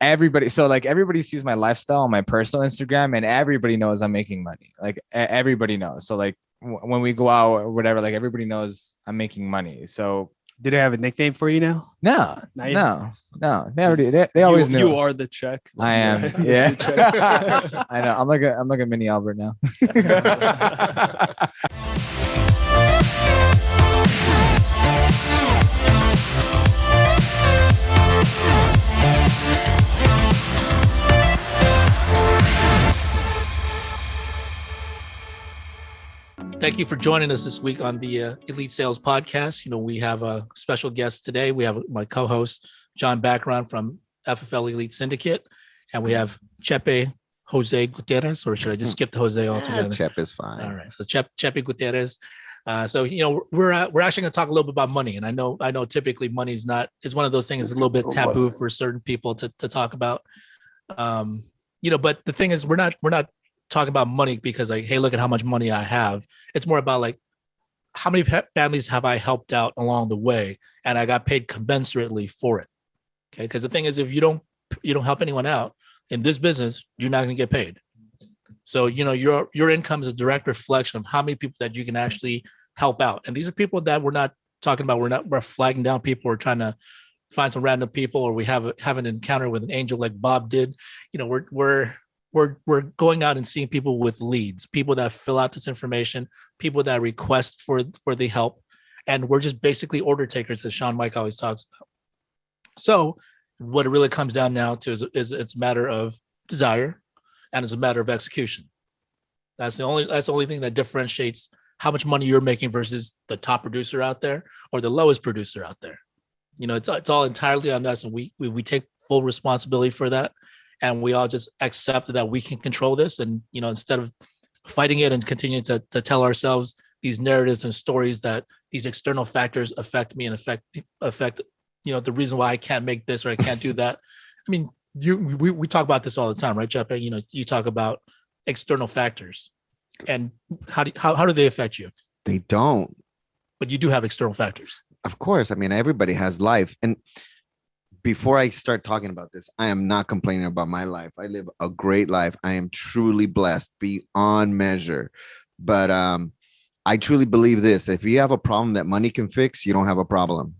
everybody, so like everybody sees my lifestyle on my personal Instagram, and everybody knows I'm making money. Like everybody knows. So like when we go out or whatever, like everybody knows I'm making money. So Do they have a nickname for you now? no, Not yet? no. They already they always knew. You are the check. I am. Right? Yeah. This is your check. I know. I'm like a mini Albert now. Thank you for joining us this week on the Elite Sales Podcast. You know, we have a special guest today. We have my co-host, John Background from FFL Elite Syndicate. And we have Chepe Jose Gutierrez, or should I just skip the Jose altogether? Chep is fine. All right. So Chepe Gutierrez. So, you know, we're actually going to talk a little bit about money. And I know typically money is one of those things that's a little bit taboo for certain people to talk about. You know, but the thing is, we're not talking about money because like, hey, look at how much money I have. It's more about like, how many families have I helped out along the way, and I got paid commensurately for it. Okay, because the thing is, if you don't help anyone out in this business, you're not going to get paid. So you know your income is a direct reflection of how many people that you can actually help out, and these are people that we're not talking about. We're flagging down people. We're trying to find some random people, or we have an encounter with an angel like Bob did. You know, we're going out and seeing people with leads, people that fill out this information, people that request for the help. And we're just basically order takers, as Sean Mike always talks about. So what it really comes down now to is it's a matter of desire, and it's a matter of execution. That's the only thing that differentiates how much money you're making versus the top producer out there or the lowest producer out there. You know, it's all entirely on us, and we take full responsibility for that. And we all just accept that we can control this. And, you know, instead of fighting it and continuing to tell ourselves these narratives and stories that these external factors affect me and affect, you know, the reason why I can't make this or I can't do that. I mean, we talk about this all the time, right, Jeff? You know, you talk about external factors, and how do they affect you? They don't. But you do have external factors. Of course. I mean, everybody has life. And before I start talking about this, I am not complaining about my life. I live a great life. I am truly blessed beyond measure. But I truly believe this. If you have a problem that money can fix, you don't have a problem.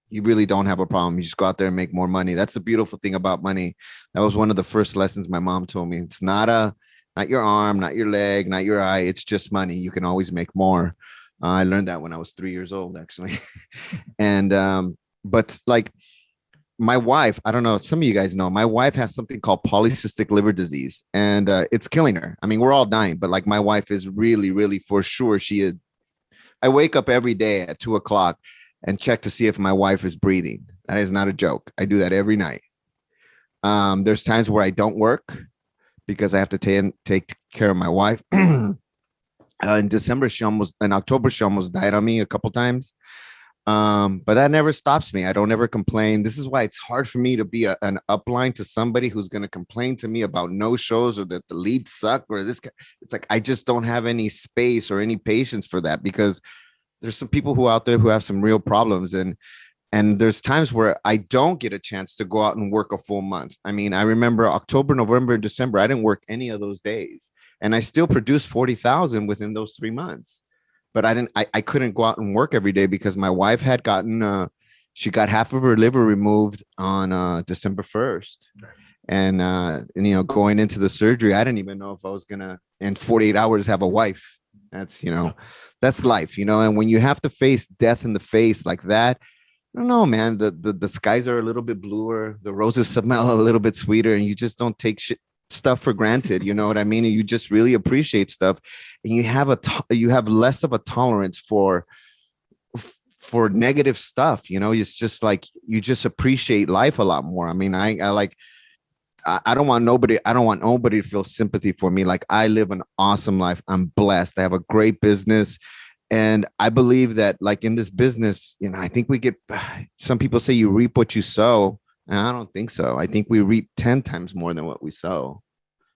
You really don't have a problem. You just go out there and make more money. That's the beautiful thing about money. That was one of the first lessons my mom told me. It's not your arm, not your leg, not your eye. It's just money. You can always make more. I learned that when I was 3 years old, actually. And but like my wife, I don't know, some of you guys know, my wife has something called polycystic liver disease, and it's killing her. I mean, we're all dying, but like my wife is really, really for sure. She is. I wake up every day at 2:00 and check to see if my wife is breathing. That is not a joke. I do that every night. There's times where I don't work because I have to take care of my wife. In October, she almost died on me a couple times. But that never stops me. I don't ever complain. This is why it's hard for me to be an upline to somebody who's going to complain to me about no shows or that the leads suck or this. It's like, I just don't have any space or any patience for that, because there's some people who out there who have some real problems. And there's times where I don't get a chance to go out and work a full month. I mean, I remember October, November, and December, I didn't work any of those days, and I still produced 40,000 within those 3 months. But I couldn't go out and work every day because my wife had she got half of her liver removed on December 1st. And, you know, going into the surgery, I didn't even know if I was going to, in 48 hours, have a wife. That's, you know, that's life, you know. And when you have to face death in the face like that, I don't know, man, the skies are a little bit bluer. The roses smell a little bit sweeter, and you just don't take stuff for granted, you know what I mean? And you just really appreciate stuff, and you have less of a tolerance for negative stuff, you know. It's just like you just appreciate life a lot more. I mean, I don't want nobody to feel sympathy for me. Like, I live an awesome life. I'm blessed. I have a great business, and I believe that, like, in this business, you know, I think some people say you reap what you sow. And I don't think so. I think we reap 10 times more than what we sow.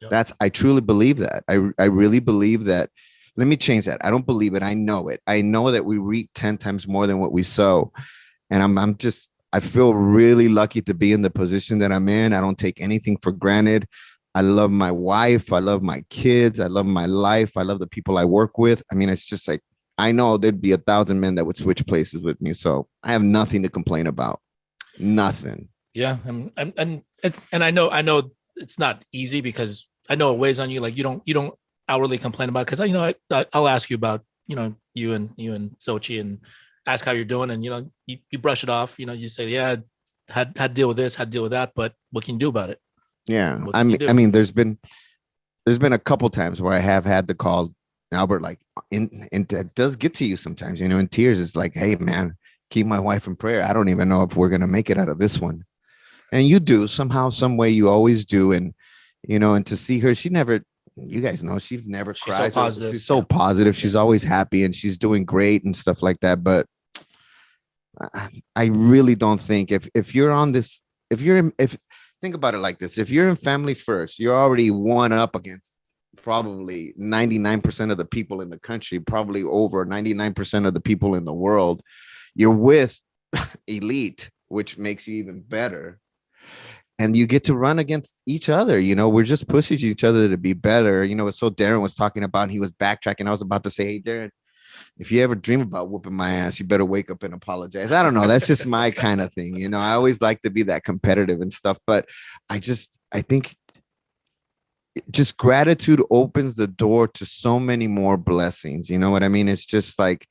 Yep. I truly believe that. I really believe that. Let me change that. I don't believe it. I know it. I know that we reap 10 times more than what we sow. And I feel really lucky to be in the position that I'm in. I don't take anything for granted. I love my wife. I love my kids. I love my life. I love the people I work with. I mean, it's just like, I know there'd be 1,000 men that would switch places with me. So I have nothing to complain about. Nothing. Yeah. And I know it's not easy because I know it weighs on you. Like you don't outwardly complain about it. Cause I'll ask you about, you and Sochi and ask how you're doing. And, you brush it off, you say, yeah, had to deal with this, had to deal with that, but what can you do about it? Yeah. I mean, there's been a couple times where I have had to call Albert, like, and it does get to you sometimes, in tears. It's like, hey, man, keep my wife in prayer. I don't even know if we're going to make it out of this one. And you do somehow, some way, you always do. And, and to see her, she never, you guys know, she's never cried. So positive. She's so positive. She's always happy and she's doing great and stuff like that. But I really don't think if you're on this, if think about it like this, if you're in Family First, you're already one up against probably 99% of the people in the country, probably over 99% of the people in the world. You're with Elite, which makes you even better. And you get to run against each other. We're just pushing each other to be better. So Darren was talking about, he was backtracking. I was about to say, hey, Darren, if you ever dream about whooping my ass, you better wake up and apologize. I don't know. That's just my kind of thing. I always like to be that competitive and stuff, but I think just gratitude opens the door to so many more blessings. You know what I mean? It's just like,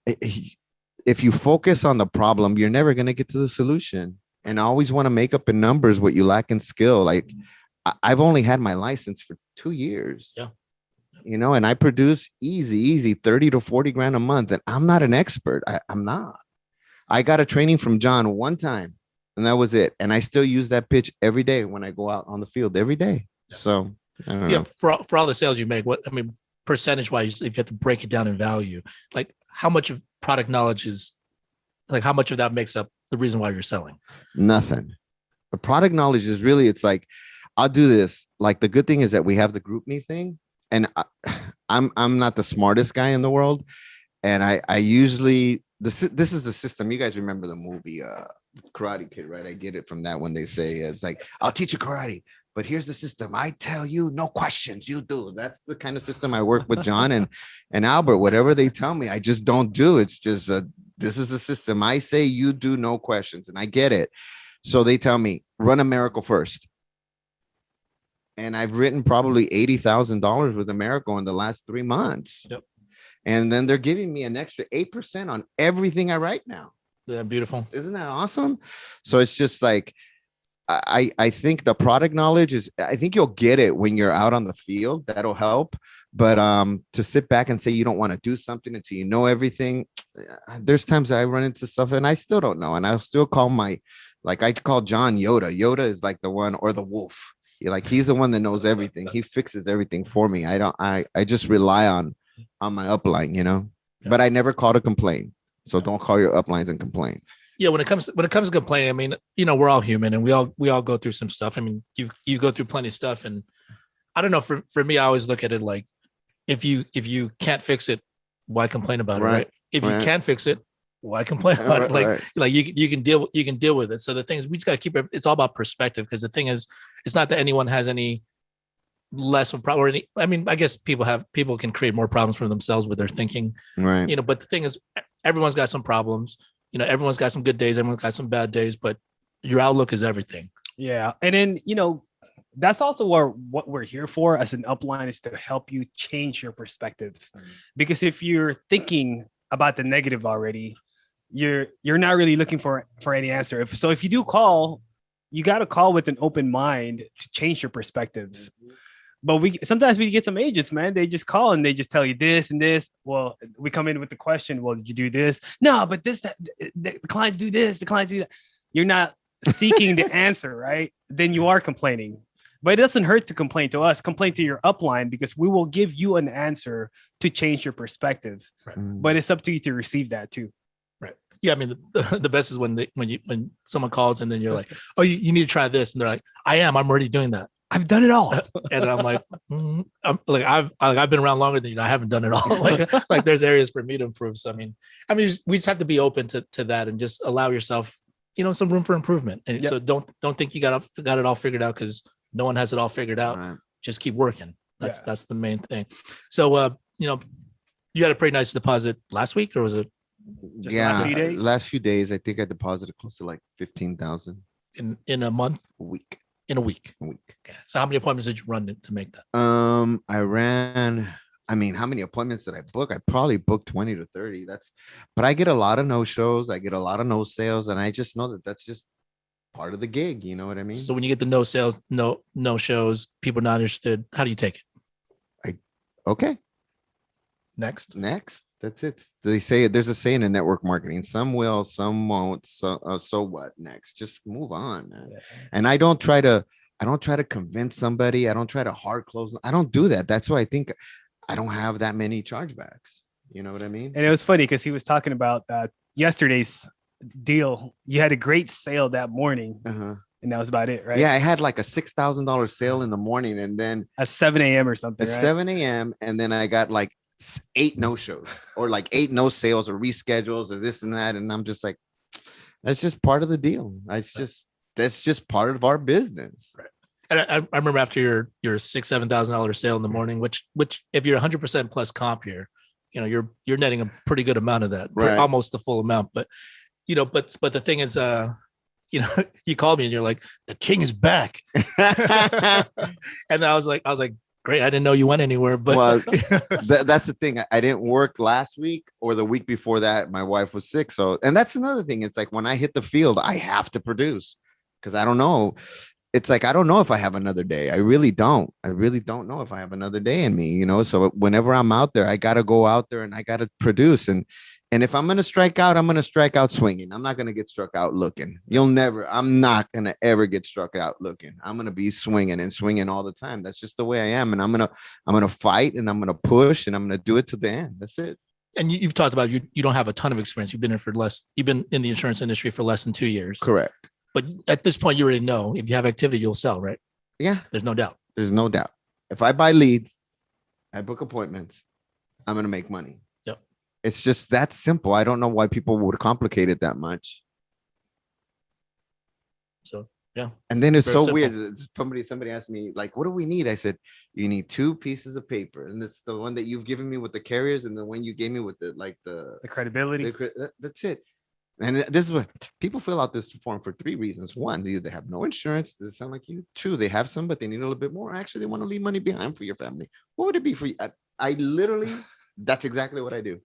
if you focus on the problem, you're never going to get to the solution. And I always want to make up in numbers what you lack in skill. Like, I've only had my license for 2 years. Yeah. And I produce easy 30 to 40 grand a month. And I'm not an expert. I'm not. I got a training from John one time and that was it. And I still use that pitch every day when I go out on the field every day. So I don't know. For all the sales you make, percentage wise, if you have to break it down in value, like how much of product knowledge is, like how much of that makes up the reason why you're selling? Nothing. The product knowledge is really, it's like, I'll do this. Like, the good thing is that we have the group me thing. And I'm not the smartest guy in the world. And I usually, this is the system. You guys remember the movie Karate Kid, right? I get it from that when they say, it's like, I'll teach you karate, but here's the system. I tell you, no questions, you do. That's the kind of system I work with John and Albert. Whatever they tell me, I just don't do. It's just this is the system. I say you do, no questions. And I get it. So they tell me, run a miracle first. And I've written probably $80,000 with America in the last 3 months. Yep. And then they're giving me an extra 8% on everything I write now. Yeah, beautiful. Isn't that awesome? So it's just like, I think the product knowledge is, I think you'll get it when you're out on the field. That'll help. But to sit back and say you don't want to do something until you know everything, there's times I run into stuff and I still don't know. And I'll still call I call John Yoda. Yoda is like the one, or the wolf. He's the one that knows everything. He fixes everything for me. I just rely on my upline, Yeah. But I never call to complain. So don't call your uplines and complain. Yeah, when it comes to complaining, I mean, we're all human and we all go through some stuff. I mean, you go through plenty of stuff, and I don't know, for me, I always look at it like, if you can't fix it, why complain about it, right? If you can fix it, why complain about it? Like you can deal with it. So the thing is, we just got to keep it. It's all about perspective, because the thing is, it's not that anyone has any less of a problem or any. I mean, I guess people can create more problems for themselves with their thinking, right? But the thing is, everyone's got some problems. Everyone's got some good days, everyone's got some bad days, but your outlook is everything. Yeah. And then, that's also what we're here for as an upline, is to help you change your perspective. Because if you're thinking about the negative already, you're not really looking for any answer. If you do call, you got to call with an open mind to change your perspective. But sometimes we get some agents, man. They just call and they just tell you this and this. Well, we come in with the question, well, did you do this? No, but the clients do this, the clients do that. You're not seeking the answer, right? Then you are complaining. But it doesn't hurt to complain to us. Complain to your upline, because we will give you an answer to change your perspective. Right. But it's up to you to receive that too. Right. Yeah. I mean, the best is when someone calls and then you're like, oh, you need to try this. And they're like, I'm already doing that. I've done it all. And I'm like, I've been around longer than you. I haven't done it all. Like there's areas for me to improve. So, I mean, we just have to be open to that and just allow yourself some room for improvement. And Yep. so don't think you got it all figured out, because no one has it all figured out. Right. Just keep working. Yeah. That's the main thing. So you had a pretty nice deposit last week, or was it Just the last few days? last few days, I think I deposited close to like 15,000 in a month? a week. In a week. A week. Okay. So how many appointments did you run to make that? I ran. I mean, how many appointments did I book? I probably booked 20 to 30. But I get a lot of no shows. I get a lot of no sales, and I just know that that's just part of the gig. You know what I mean? So when you get the no sales, no shows, people not interested, how do you take it? Okay. Next. That's it. They say there's a saying in network marketing: some will, some won't. So what? Next, just move on, man. Yeah. And I don't try to convince somebody. I don't try to hard close. I don't do that. That's why I think I don't have that many chargebacks. You know what I mean? And it was funny because he was talking about yesterday's deal. You had a great sale that morning, Uh-huh. and that was about it, right? Yeah, I had like a $6,000 sale in the morning, and then At 7 a.m. or something, at right? 7 a.m. and then I got like 8 no shows or like 8 no sales or reschedules or this and that, and I'm just like, that's just part of the deal. That's just part of our business. Right. And I remember after your $6,000-$7,000 sale in the morning, which if you're 100% plus comp here, you're netting a pretty good amount of that, Right. almost the full amount. But but the thing is, you called me and you're like, the king is back, and I was like, great, I didn't know you went anywhere. But Well, that's the thing. I didn't work last week or the week before that. My wife was sick. So, and that's another thing. It's like when I hit the field, I have to produce because I don't know. It's like, I don't know if I have another day. I really don't know if I have another day in me, so whenever I'm out there, I got to go out there and I got to produce. And if I'm going to strike out, I'm going to strike out swinging. I'm not going to get struck out looking. I'm not going to ever get struck out looking. I'm going to be swinging and swinging all the time. That's just the way I am. And I'm going to fight, and I'm going to push, and I'm going to do it to the end. That's it. And you've talked about you don't have a ton of experience. You've been in the insurance industry for less than 2 years. Correct. But at this point, you already know if you have activity, you'll sell, right? Yeah. There's no doubt. There's no doubt. If I buy leads, I book appointments, I'm going to make money. Yep. It's just that simple. I don't know why people would complicate it that much. So, yeah. And then it's Very so simple. weird. Somebody asked me, like, what do we need? I said, you need 2 pieces of paper. And it's the one that you've given me with the carriers and the one you gave me with the credibility. That's it. And this is what people fill out this form for 3 reasons. 1, they have no insurance. Does it sound like you? 2, they have some, but they need a little bit more. Actually, they want to leave money behind for your family. What would it be for you? I literally, that's exactly what I do.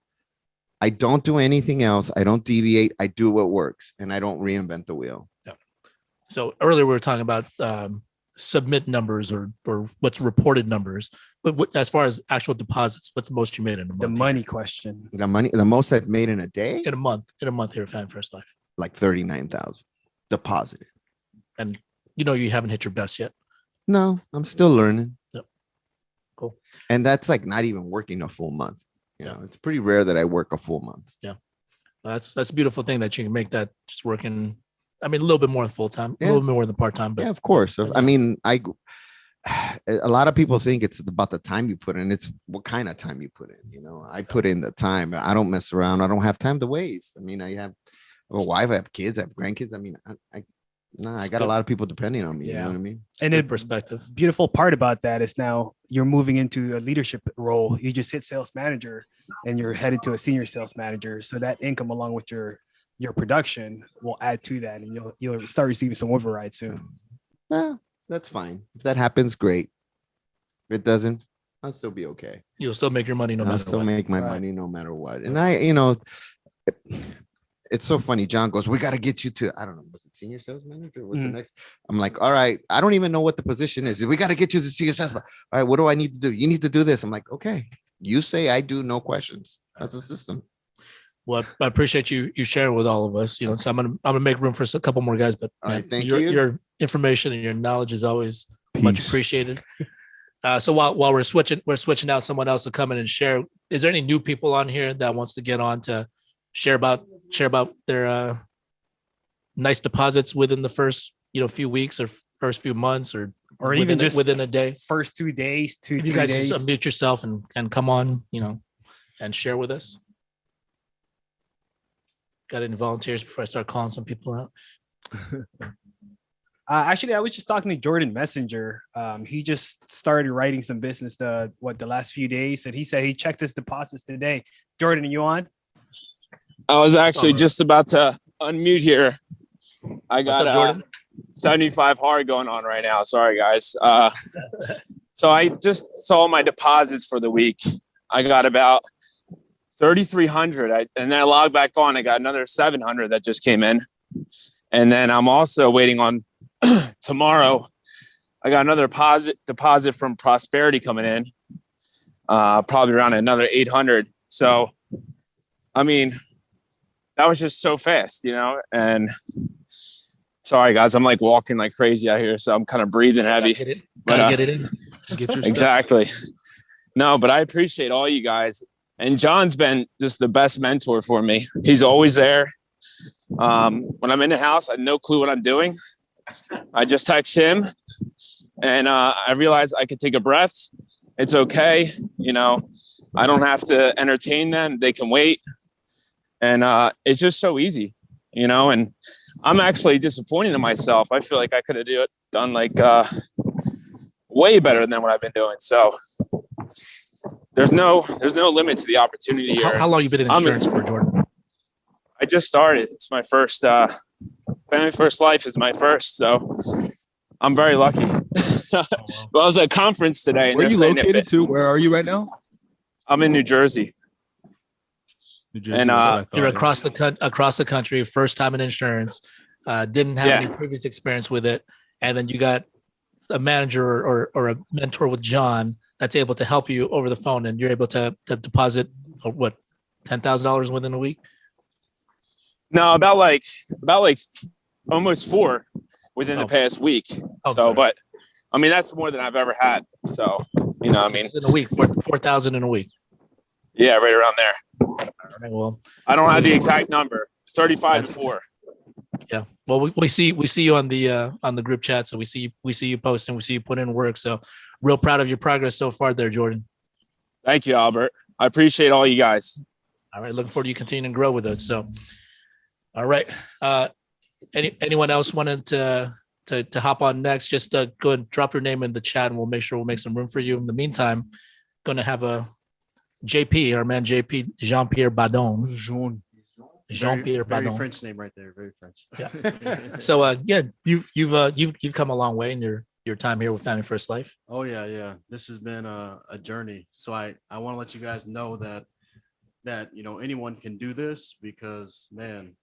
I don't do anything else. I don't deviate. I do what works, and I don't reinvent the wheel. Yeah. So earlier we were talking about submit numbers or what's reported numbers, but as far as actual deposits, what's the most you made in a month? The money question. The most I've made in a day, in a month here at Fan First Life, like 39,000 deposited. And you haven't hit your best yet. No, I'm still learning. Yep. Cool. And that's like not even working a full month. It's pretty rare that I work a full month. Yeah. That's a beautiful thing that you can make that just working. I mean, a little bit more than full time, a little bit more than part time. But yeah, of course. I mean, a lot of people think it's about the time you put in. It's what kind of time you put in. I put in the time. I don't mess around. I don't have time to waste. I mean, I have a wife, I have kids, I have grandkids. I mean, I got a lot of people depending on me. Yeah. You know what I mean? And good the perspective. beautiful part about that is now you're moving into a leadership role. You just hit sales manager and you're headed to a senior sales manager. So that income along with your production will add to that, and you'll start receiving some override soon. Well, that's fine. If that happens, great. If it doesn't, I'll still be okay. You'll still make your money no I'll matter still what. make my Right. money no matter what. And it's so funny. John goes, we got to get you to, I don't know, was it senior sales manager? What's the next? I'm like, all right, I don't even know what the position is. We got to get you to senior sales. All right, what do I need to do? You need to do this. I'm like, okay, you say I do, no questions. That's the system. Well, I appreciate you sharing with all of us. So I'm gonna make room for a couple more guys. But All right, man, thank your, you. Your information and your knowledge is always much Peace. appreciated. So while we're switching out someone else to come in and share. Is there any new people on here that wants to get on to share about their nice deposits within the first few weeks or first few months or even just within a day? First 2 days, If you 3 guys days. just unmute yourself and come on, and share with us. got any volunteers before I start calling some people out? Actually, I was just talking to Jordan Messenger. He just started writing some business the last few days, and he said he checked his deposits today. Jordan, are you on? I was actually just about to unmute here. I What's got up, Jordan? 75 hard going on right now. Sorry, guys. So I just saw my deposits for the week. I got about 3,300, and then I logged back on. I got another 700 that just came in, and then I'm also waiting on tomorrow. I got another deposit from Prosperity coming in, probably around another 800. So, I mean, that was just so fast, and sorry guys, I'm like walking like crazy out here, so I'm kind of breathing heavy. Gotta get it in. Get your exactly. No, but I appreciate all you guys. And John's been just the best mentor for me. He's always there. When I'm in the house, I have no clue what I'm doing. I just text him, and I realize I can take a breath. It's okay. I don't have to entertain them. They can wait. And it's just so easy, and I'm actually disappointed in myself. I feel like I could have done like way better than what I've been doing. So there's no limit to the opportunity here. How long you been in insurance for, Jordan? I just started. It's my first Family First Life is my first, so I'm very lucky. Well, I was at a conference today. And where are you located to? Where are you right now? I'm in New Jersey. New Jersey, and you're across the country, first time in insurance, didn't have any previous experience with it, and then you got a manager or a mentor with John that's able to help you over the phone, and you're able to deposit what, $10,000 within a week? No, about like almost 4 within the past week. But I mean, that's more than I've ever had. So, in a week, 4,000 in a week. Yeah, right around there. All right, well, I don't have the exact number. 35 to 4. Yeah. Well, we see you on the group chat. So we see you posting, we see you put in work. So real proud of your progress so far there, Jordan. Thank you, Albert. I appreciate all you guys. All right. Looking forward to you continuing to grow with us. So, all right. Anyone else wanted to hop on next? Just go and drop your name in the chat, and we'll make some room for you. In the meantime, going to have a JP, our man JP, Jean-Pierre Badon. Jean-Pierre Badon. Very French name right there. Very French. Yeah. So you've come a long way in your time here with Family First Life. Oh yeah. This has been a journey. So I want to let you guys know that anyone can do this, because man,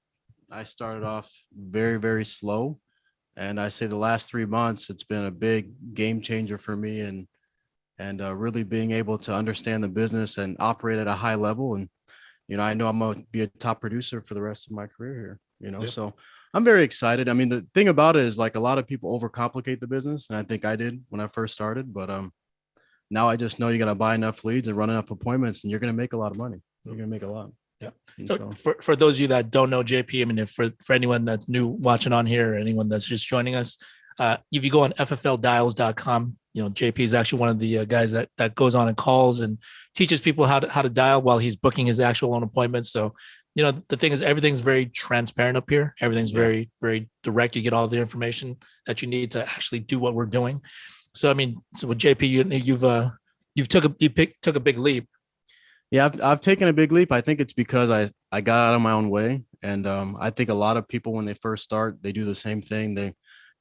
I started off very, very slow. And I say the last 3 months, it's been a big game changer for me, and really being able to understand the business and operate at a high level. And, I know I'm going to be a top producer for the rest of my career here, Yep. So I'm very excited. I mean, the thing about it is, like, a lot of people overcomplicate the business. And I think I did when I first started, but now I just know you got to buy enough leads and run enough appointments, and you're going to make a lot of money. You're going to make a lot. Yeah. So, for those of you that don't know JP, I mean, if for anyone that's new watching on here, or anyone that's just joining us, if you go on FFLdials.com, JP is actually one of the guys that goes on and calls and teaches people how to dial while he's booking his actual own appointments. So, the thing is, everything's very transparent up here. Everything's very, very direct. You get all the information that you need to actually do what we're doing. So, I mean, with JP, you've took a big leap. Yeah, I've taken a big leap. I think it's because I got out of my own way. And I think a lot of people, when they first start, they do the same thing.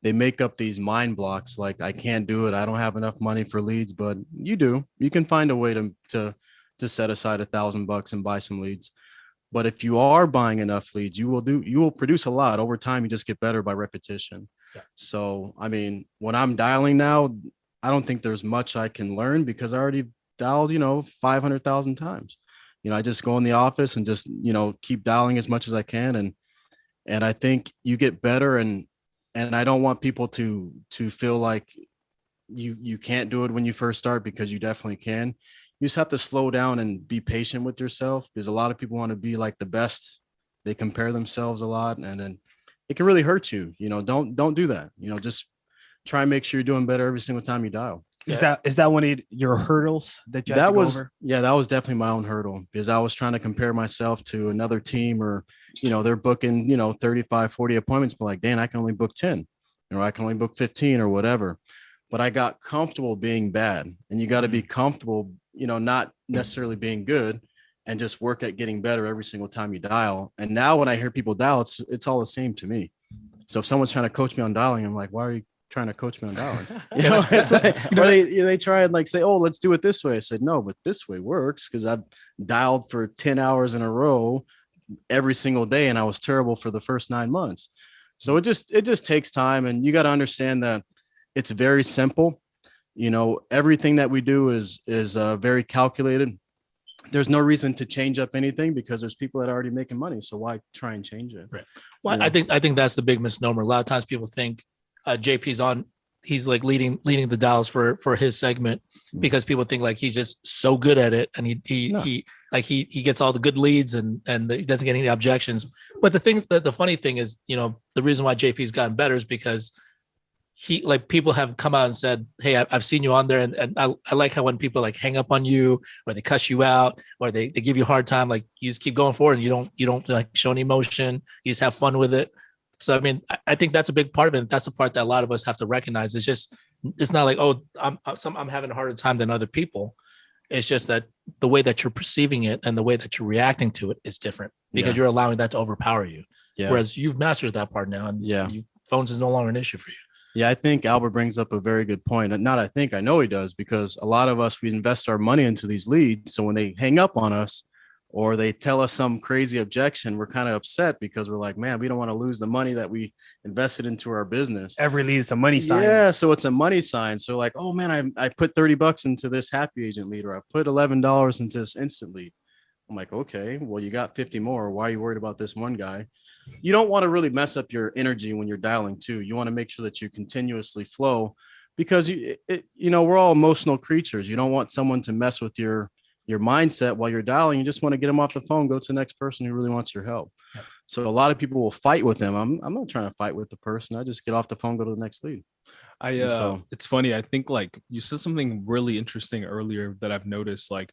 They make up these mind blocks, like, I can't do it. I don't have enough money for leads, but you do. You can find a way to set aside $1,000 and buy some leads. But if you are buying enough leads, you will produce a lot over time. You just get better by repetition. Yeah. So, I mean, when I'm dialing now, I don't think there's much I can learn, because I already dialed, 500,000 times. I just go in the office and just, keep dialing as much as I can. And I think you get better. And I don't want people to feel like you can't do it when you first start, because you definitely can. You just have to slow down and be patient with yourself, because a lot of people want to be like the best. They compare themselves a lot, and then it can really hurt you. Don't do that. Just try and make sure you're doing better every single time you dial. Is that one of your hurdles that you had That to go was over? that was definitely my own hurdle because I was trying to compare myself to another team or they're booking 35 40 appointments, but like, Dan, I can only book 10 or I can only book 15 or whatever. But I got comfortable being bad, and you got to be comfortable not necessarily being good, and just work at getting better every single time you dial. And now when I hear people dial, it's all the same to me. So if someone's trying to coach me on dialing, I'm like, why are you trying to coach me on dialing? It's like, or they try and like say, oh, let's do it this way. I said, no, but this way works because I've dialed for 10 hours in a row every single day, and I was terrible for the first 9 months. So it just takes time, and you got to understand that it's very simple. Everything that we do is very calculated. There's no reason to change up anything because there's people that are already making money. So why try and change it? Right. Well, I think that's the big misnomer. A lot of times people think he's like leading the dials for his segment because people think like he's just so good at it, and he gets all the good leads and he doesn't get any objections. But the funny thing is, the reason why JP's gotten better is because people have come out and said, hey, I've seen you on there, and I like how when people like hang up on you or they cuss you out or they give you a hard time, like you just keep going forward and you don't like show any emotion, you just have fun with it. So I mean, I think that's a big part of it. That's the part that a lot of us have to recognize. It's not like, oh, I'm having a harder time than other people. It's just that the way that you're perceiving it and the way that you're reacting to it is different because you're allowing that to overpower you. Yeah. Whereas you've mastered that part now, and phones is no longer an issue for you. Yeah, I think Albert brings up a very good point. Not I think, I know he does, because a lot of us, we invest our money into these leads. So when they hang up on us or they tell us some crazy objection, we're kind of upset because we're like, man, we don't want to lose the money that we invested into our business. Every lead is a money sign. Yeah, so it's a money sign. So like, oh man, I put $30 into this happy agent lead, or I put $11 into this instant lead. I'm like, okay, well, you got 50 more. Why are you worried about this one guy? You don't want to really mess up your energy when you're dialing too. You want to make sure that you continuously flow, because we're all emotional creatures. You don't want someone to mess with your mindset while you're dialing. You just want to get them off the phone, go to the next person who really wants your help. Yep. So a lot of people will fight with them. I'm not trying to fight with the person. I just get off the phone, go to the next lead. It's funny. I think like you said something really interesting earlier that I've noticed, like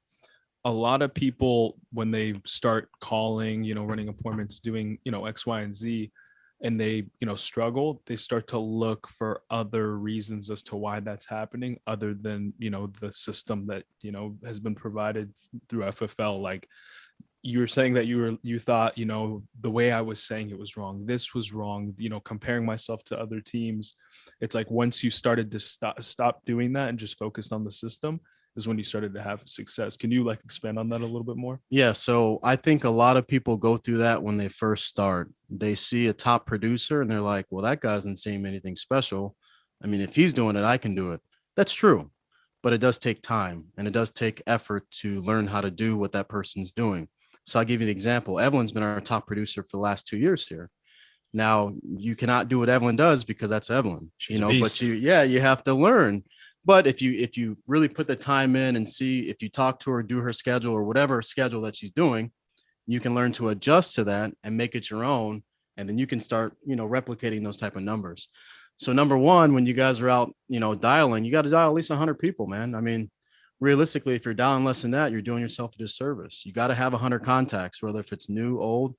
a lot of people, when they start calling, running appointments, doing, X, Y, and Z, and they, struggle, they start to look for other reasons as to why that's happening other than, the system that, has been provided through FFL. Like you were saying that you thought, the way I was saying it was wrong. This was wrong, comparing myself to other teams. It's like once you started to stop doing that and just focused on the system, is when you started to have success. Can you like expand on that a little bit more? Yeah. So I think a lot of people go through that when they first start. They see a top producer and they're like, well, that guy doesn't seem anything special. I mean, if he's doing it, I can do it. That's true. But it does take time and it does take effort to learn how to do what that person's doing. So I'll give you an example. Evelyn's been our top producer for the last 2 years here. Now you cannot do what Evelyn does because that's Evelyn, but you have to learn. But if you really put the time in and see, if you talk to her, do her schedule or whatever schedule that she's doing, you can learn to adjust to that and make it your own. And then you can start, replicating those type of numbers. So number one, when you guys are out, dialing, you got to dial at least 100 people, man. I mean, realistically, if you're dialing less than that, you're doing yourself a disservice. You got to have 100 contacts, whether if it's new, old,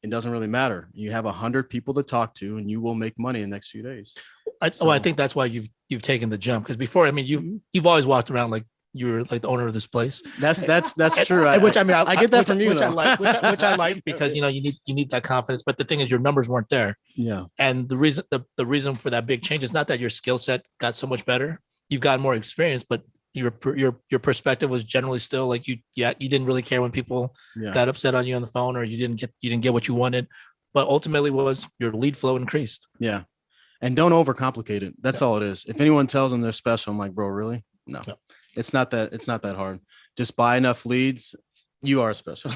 it doesn't really matter. You have 100 people to talk to and you will make money in the next few days. I think that's why you've taken the jump, because before, I mean, you've always walked around like you're like the owner of this place. That's true. I get that from you, which I like because you need that confidence. But the thing is, your numbers weren't there. Yeah. And the reason for that big change is not that your skill set got so much better. You've gotten more experience, but your perspective was generally still like you didn't really care when people got upset on you on the phone, or you didn't get what you wanted. But ultimately was your lead flow increased. Yeah. And don't overcomplicate it. That's all it is. If anyone tells them they're special, I'm like, bro, really? No. It's not that hard. Just buy enough leads. You are special.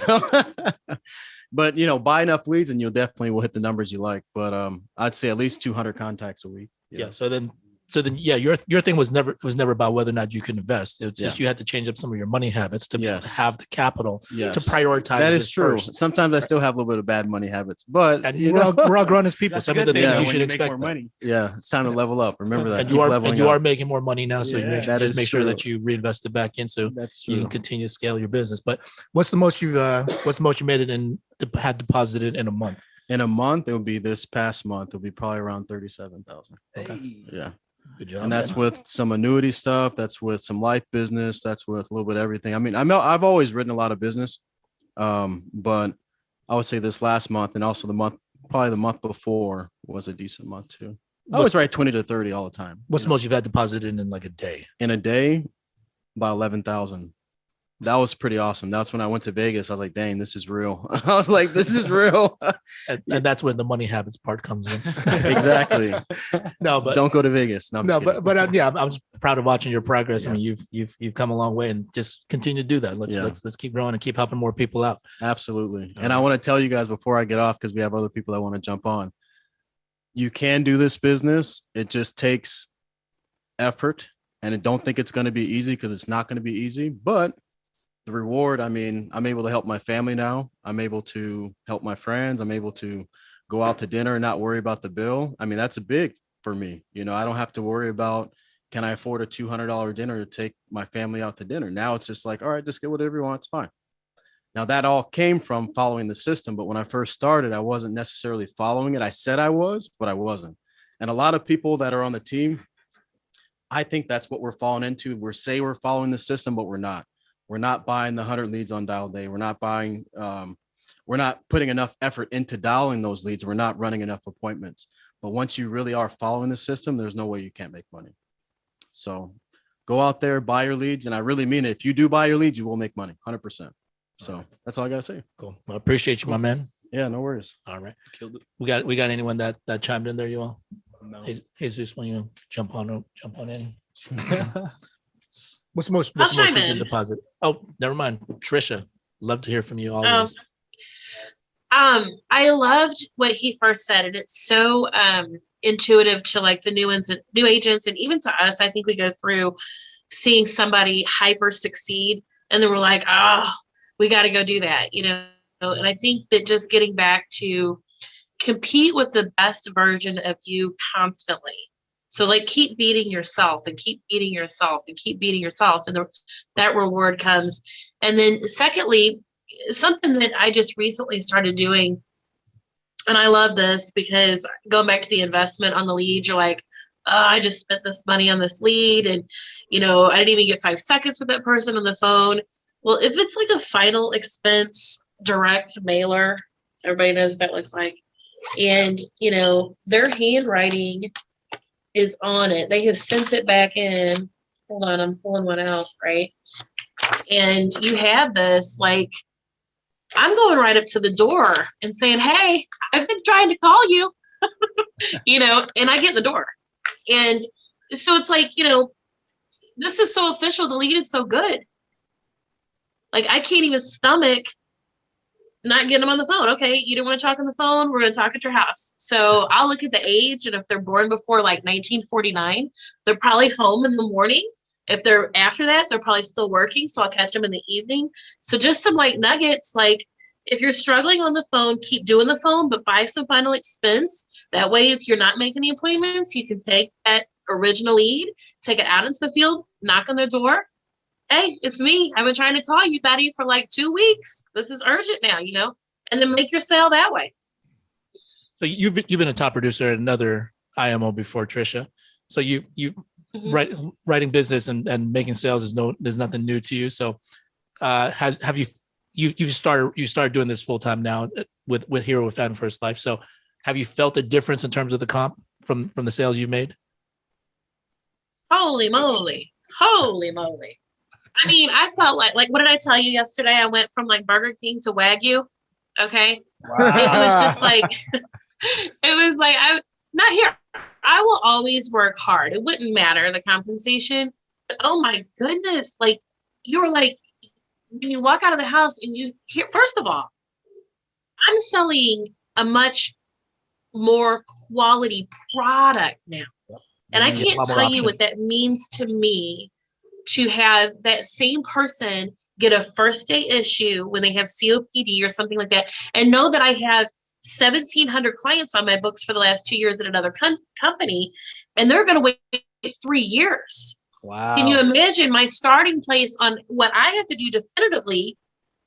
But buy enough leads and you'll definitely will hit the numbers you like. But I'd say at least 200 contacts a week. Yeah. So then So then, yeah, your thing was never about whether or not you could invest. It's just you had to change up some of your money habits to have the capital to prioritize. That is this true. first. Sometimes I still have a little bit of bad money habits, but And we're all grown as people. That's Some a of the good thing things you when should make expect. more money. Yeah, it's time to level up. Remember that. And Keep you leveling are up. making more money now, so you make Yeah, just make sure that you reinvest it back in, so That's you true. can continue to scale your business. But what's the most you made it in had deposited in a month? In a month, it would be this past month. It'll be probably around 37,000. Okay. Yeah. Good job. And that's with some annuity stuff. That's with some life business. That's with a little bit of everything. I mean, I've always written a lot of business, but I would say this last month and also probably the month before was a decent month too. I was right 20 to 30 all the time. What's the most you've had deposited in like a day? In a day? About 11,000. That was pretty awesome. That's when I went to Vegas. I was like, dang, this is real. I was like, this is real. And that's when the money habits part comes in. Exactly. No, but don't go to Vegas. No, I'm just proud of watching your progress. I mean, you've come a long way, and just continue to do that. Let's keep growing and keep helping more people out. Absolutely. And I want to tell you guys before I get off, because we have other people that want to jump on. You can do this business. It just takes effort, and I don't think it's going to be easy, because it's not going to be easy, but the reward, I mean, I'm able to help my family now. I'm able to help my friends. I'm able to go out to dinner and not worry about the bill. I mean, that's a big for me. You know, I don't have to worry about, can I afford a $200 dinner to take my family out to dinner? Now it's just like, all right, just get whatever you want. It's fine. Now that all came from following the system. But when I first started, I wasn't necessarily following it. I said I was, but I wasn't. And a lot of people that are on the team, I think that's what we're falling into. We're following the system, but we're not. We're not buying the 100 leads on dial day. We're not buying, we're not putting enough effort into dialing those leads. We're not running enough appointments. But once you really are following the system, there's no way you can't make money. So go out there, buy your leads. And I really mean it. If you do buy your leads, you will make money 100%. So that's all I got to say. Cool. I appreciate you, my man. Yeah, no worries. All right. Killed it. We got anyone that chimed in there, you all? No. Jesus, when you jump on in. What's the most I'll you chime can in. deposit? Oh, never mind. Trisha, love to hear from you always. I loved what he first said, and it's so intuitive to like the new agents, and even to us. I think we go through seeing somebody hyper succeed, and then we're like, oh, we got to go do that, you know. And I think that just getting back to compete with the best version of you constantly. So like keep beating yourself and keep beating yourself and keep beating yourself, and that reward comes. And then secondly, something that I just recently started doing, and I love this because going back to the investment on the lead, you're like, oh, I just spent this money on this lead, and you know, I didn't even get 5 seconds with that person on the phone. Well, if it's like a final expense direct mailer, everybody knows what that looks like, and you know, their handwriting is on it. They have sent it back in. Hold on, I'm pulling one out, right? And you have this, like, I'm going right up to the door and saying, hey, I've been trying to call you, you know, and I get in the door. And so it's like, you know, this is so official. The lead is so good. Like, I can't even stomach not getting them on the phone. Okay, you didn't want to talk on the phone. We're going to talk at your house. So I'll look at the age, and if they're born before like 1949, they're probably home in the morning. If they're after that, they're probably still working. So I'll catch them in the evening. So just some like nuggets, like if you're struggling on the phone, keep doing the phone, but buy some final expense. That way, if you're not making the appointments, you can take that original lead, take it out into the field, knock on their door. Hey, it's me. I've been trying to call you, buddy, for like 2 weeks. This is urgent now, you know, and then make your sale that way. So you've been a top producer at another IMO before, Trisha. So you writing business and making sales there's nothing new to you. So have you started doing this full time now with Hero with Fan First Life. So have you felt a difference in terms of the comp from the sales you've made? Holy moly. I mean, I felt like what did I tell you yesterday? I went from like Burger King to Wagyu. Okay. Wow. It was just like, I'm not here. I will always work hard. It wouldn't matter the compensation, but oh my goodness. Like you're like, when you walk out of the house and you hear, first of all, I'm selling a much more quality product now. And I You get a can't lot more tell you what options. that means to me to have that same person get a first day issue when they have COPD or something like that, and know that I have 1,700 clients on my books for the last 2 years at another company, and they're going to wait 3 years. Wow. Can you imagine my starting place on what I have to do definitively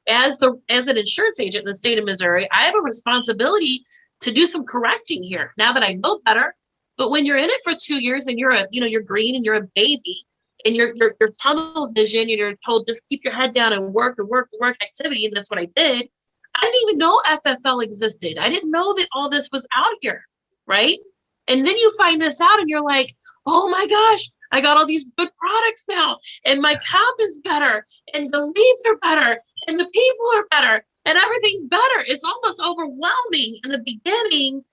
as an insurance agent in the state of Missouri? I have a responsibility to do some correcting here now that I know better. But when you're in it for 2 years and you're green and you're a baby and you're tunnel vision and you're told just keep your head down and work activity, and that's what I did. I didn't even know FFL existed. I didn't know that all this was out here, right? And then you find this out and you're like, oh my gosh, I got all these good products now, and my comp is better, and the leads are better, and the people are better, and everything's better. It's almost overwhelming in the beginning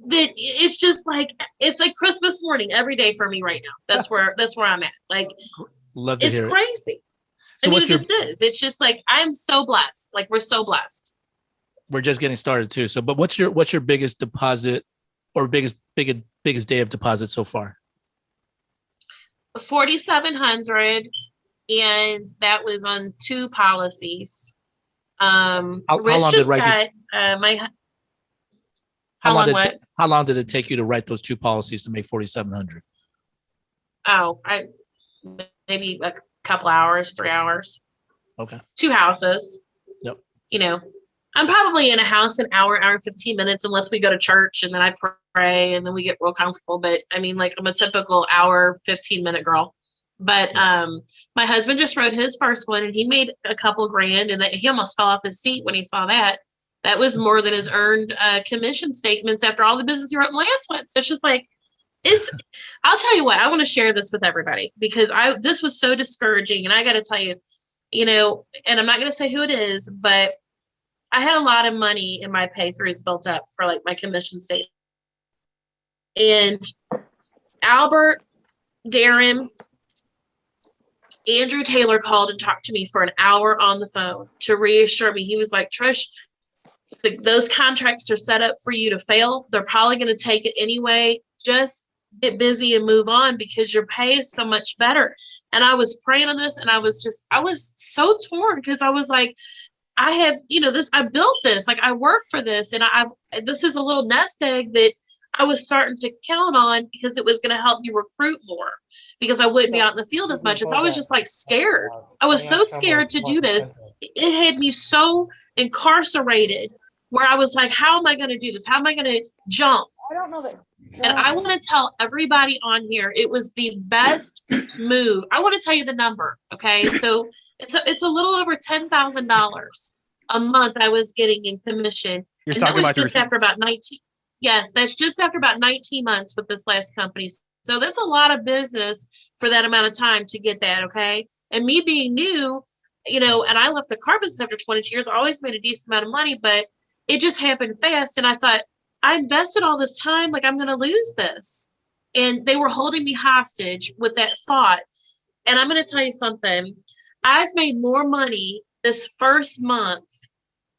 that it's just like, it's like Christmas morning every day for me right now. That's where I'm at. Like, Love to it's hear it. crazy. So I mean, what's it just is. It's just like, I'm so blessed. Like, we're so blessed. We're just getting started too. So, but what's your biggest deposit or biggest day of deposit so far? 4,700, and that was on 2 policies. Rich long did just write got my. How long what? did it take you to write those 2 policies to make 4,700? Oh, maybe a couple hours, 3 hours. Okay. 2 houses. Yep. You know, I'm probably in a house an hour and 15 minutes, unless we go to church and then I pray and then we get real comfortable. But I mean, like, I'm a typical hour, 15-minute girl. But my husband just wrote his first one and he made a couple grand, and he almost fell off his seat when he saw that. That was more than his earned commission statements after all the business he wrote in the last one. So it's just like, I'll tell you what, I want to share this with everybody because this was so discouraging. And I got to tell you, and I'm not going to say who it is, but I had a lot of money in my pay-throughs built up for like my commission statement. And Albert, Darren, Andrew Taylor called and talked to me for an hour on the phone to reassure me. He was like, Trish, those contracts are set up for you to fail. They're probably going to take it anyway. Just get busy and move on because your pay is so much better. And I was praying on this, and I was so torn because I was like, I have, I built this, like I work for this, and this is a little nest egg that I was starting to count on because it was going to help me recruit more because I wouldn't be out in the field as much. As I was just like scared. I was so scared to do this. It had me so incarcerated where I was like, how am I going to do this? How am I going to jump? I don't know that. And I want to tell everybody on here, it was the best move. I want to tell you the number. Okay. So it's a little over $10,000 a month I was getting in commission. You're and talking that was about your just after about 19. Yes, that's just after about 19 months with this last company. So that's a lot of business for that amount of time to get that. Okay. And me being new, and I left the car business after 22 years, I always made a decent amount of money, but it just happened fast. And I thought, I invested all this time, like I'm going to lose this. And they were holding me hostage with that thought. And I'm going to tell you something. I've made more money this first month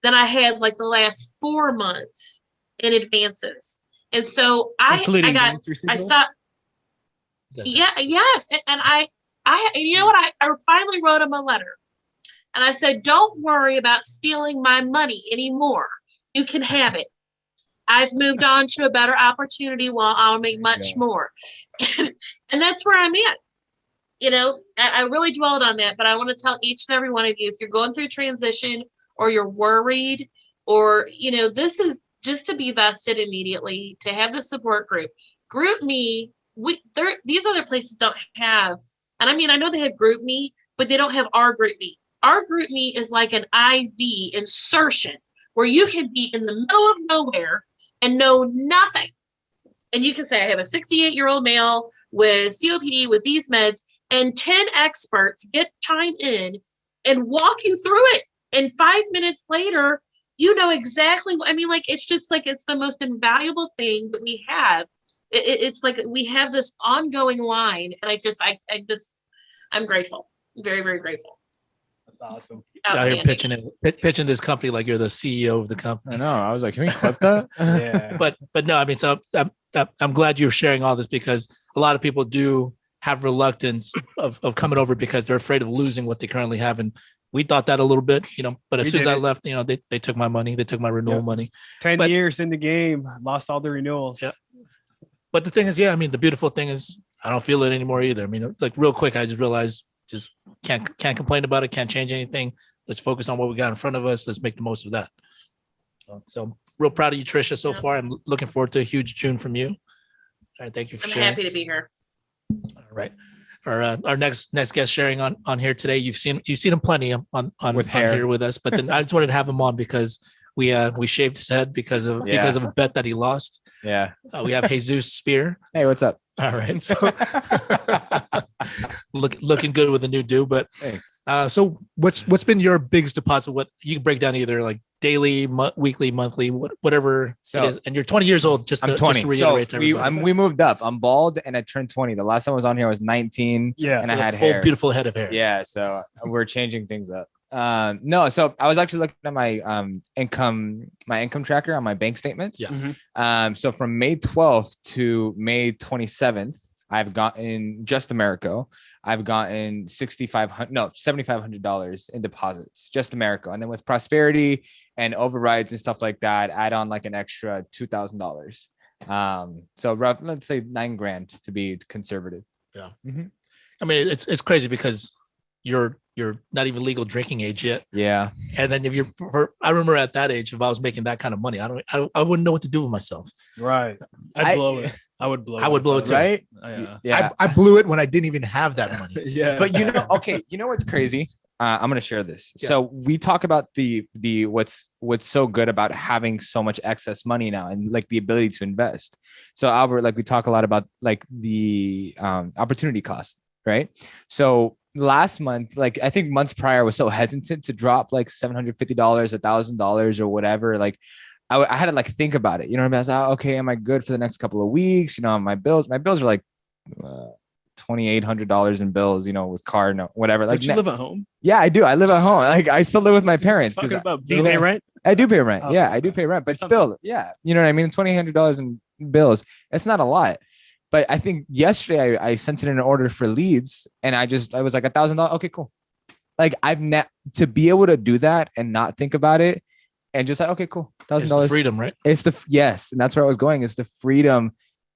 than I had like the last 4 months in advances. And so I stopped. Yeah. Yes. And you know what? I finally wrote him a letter and I said, don't worry about stealing my money anymore. You can have it. I've moved on to a better opportunity while I'll make much more. And that's where I'm at. I really dwelled on that, but I want to tell each and every one of you, if you're going through transition or you're worried or, this is just to be vested immediately, to have the support group. Group Me, these other places don't have, and I mean, I know they have Group Me, but they don't have our Group Me. Our Group Me is like an IV insertion where you can be in the middle of nowhere and know nothing. And you can say, I have a 68-year-old male with COPD with these meds, and 10 experts chime in and walk you through it. And 5 minutes later, you know exactly what I mean. Like, it's just like, it's the most invaluable thing that we have. It's like we have this ongoing line. And I'm grateful. Very, very grateful. That's awesome. Out here Outstanding. pitching this company like you're the CEO of the company. I know. I was like, can we clip that? Yeah. But no, I mean, so I'm glad you're sharing all this, because a lot of people do have reluctance of coming over because they're afraid of losing what they currently have. And we thought that a little bit, but as We soon as did I it. left, they took my money, they took my renewal Yep. money. 10 But- years in the game, lost all the renewals. Yeah. But the thing is, I mean, the beautiful thing is I don't feel it anymore either. I mean, like real quick, I just realized just can't complain about it, can't change anything. Let's focus on what we got in front of us. Let's make the most of that. So real proud of you, Trisha, so far. I'm looking forward to a huge June from you. All right, thank you for I'm sharing. happy to be here. All right. Our next guest sharing on here today. You've seen him plenty on With on hair. here with us, but then I just wanted to have him on because we shaved his head because of a bet that he lost. Yeah. We have Jesus Spear. Hey, what's up? All right, so looking good with a new do. But Thanks. so what's been your biggest deposit? What you can break down either like daily, weekly, monthly, whatever So- it is. And you're 20 years old. Just to I'm 20. reiterate to So everybody. we moved up. I'm bald and I turned 20. The last time I was on here I was 19 Yeah. and I With a had full, hair. beautiful head of hair. Yeah, so we're changing things up. No, so I was actually looking at my income tracker on my bank statements. Yeah. So from May 12th to May 27th, I've gotten just America. I've gotten $7,500 in deposits, just America. And then with Prosperity and overrides and stuff like that, add on like an extra $2,000. So rough, let's say $9,000 to be conservative. Yeah. Mhm. I mean, it's crazy because you're not even legal drinking age yet. Yeah. And then if I remember at that age, if I was making that kind of money, I wouldn't know what to do with myself. Right. I'd blow it. I would blow. I would blow it too. Right? Yeah. I blew it when I didn't even have that money. Yeah. But okay, you know what's crazy? I'm gonna share this. Yeah. So we talk about the what's so good about having so much excess money now and like the ability to invest. So Albert, like we talk a lot about like the opportunity cost, right? So last month, like I think months prior, I was so hesitant to drop like $750, $1,000 or whatever. Like I had to like think about it. You know what I mean? I was like, okay, am I good for the next couple of weeks? You know, my bills are like $2,800 in bills, with car, no, whatever. Like, Don't you live at home? yeah, I do. I live at home. Like, I still live with my parents. 'cause Talking about Do you pay rent? I do pay rent. Oh, Yeah, I do pay rent, but still, yeah, you know what I mean? $2,800 in bills. It's not a lot. But I think yesterday I sent in an order for leads and I was like $1,000. Okay, cool. Like to be able to do that and not think about it and just like, okay, cool. It's the $1,000. freedom, right? Yes. And that's where I was going. It's the freedom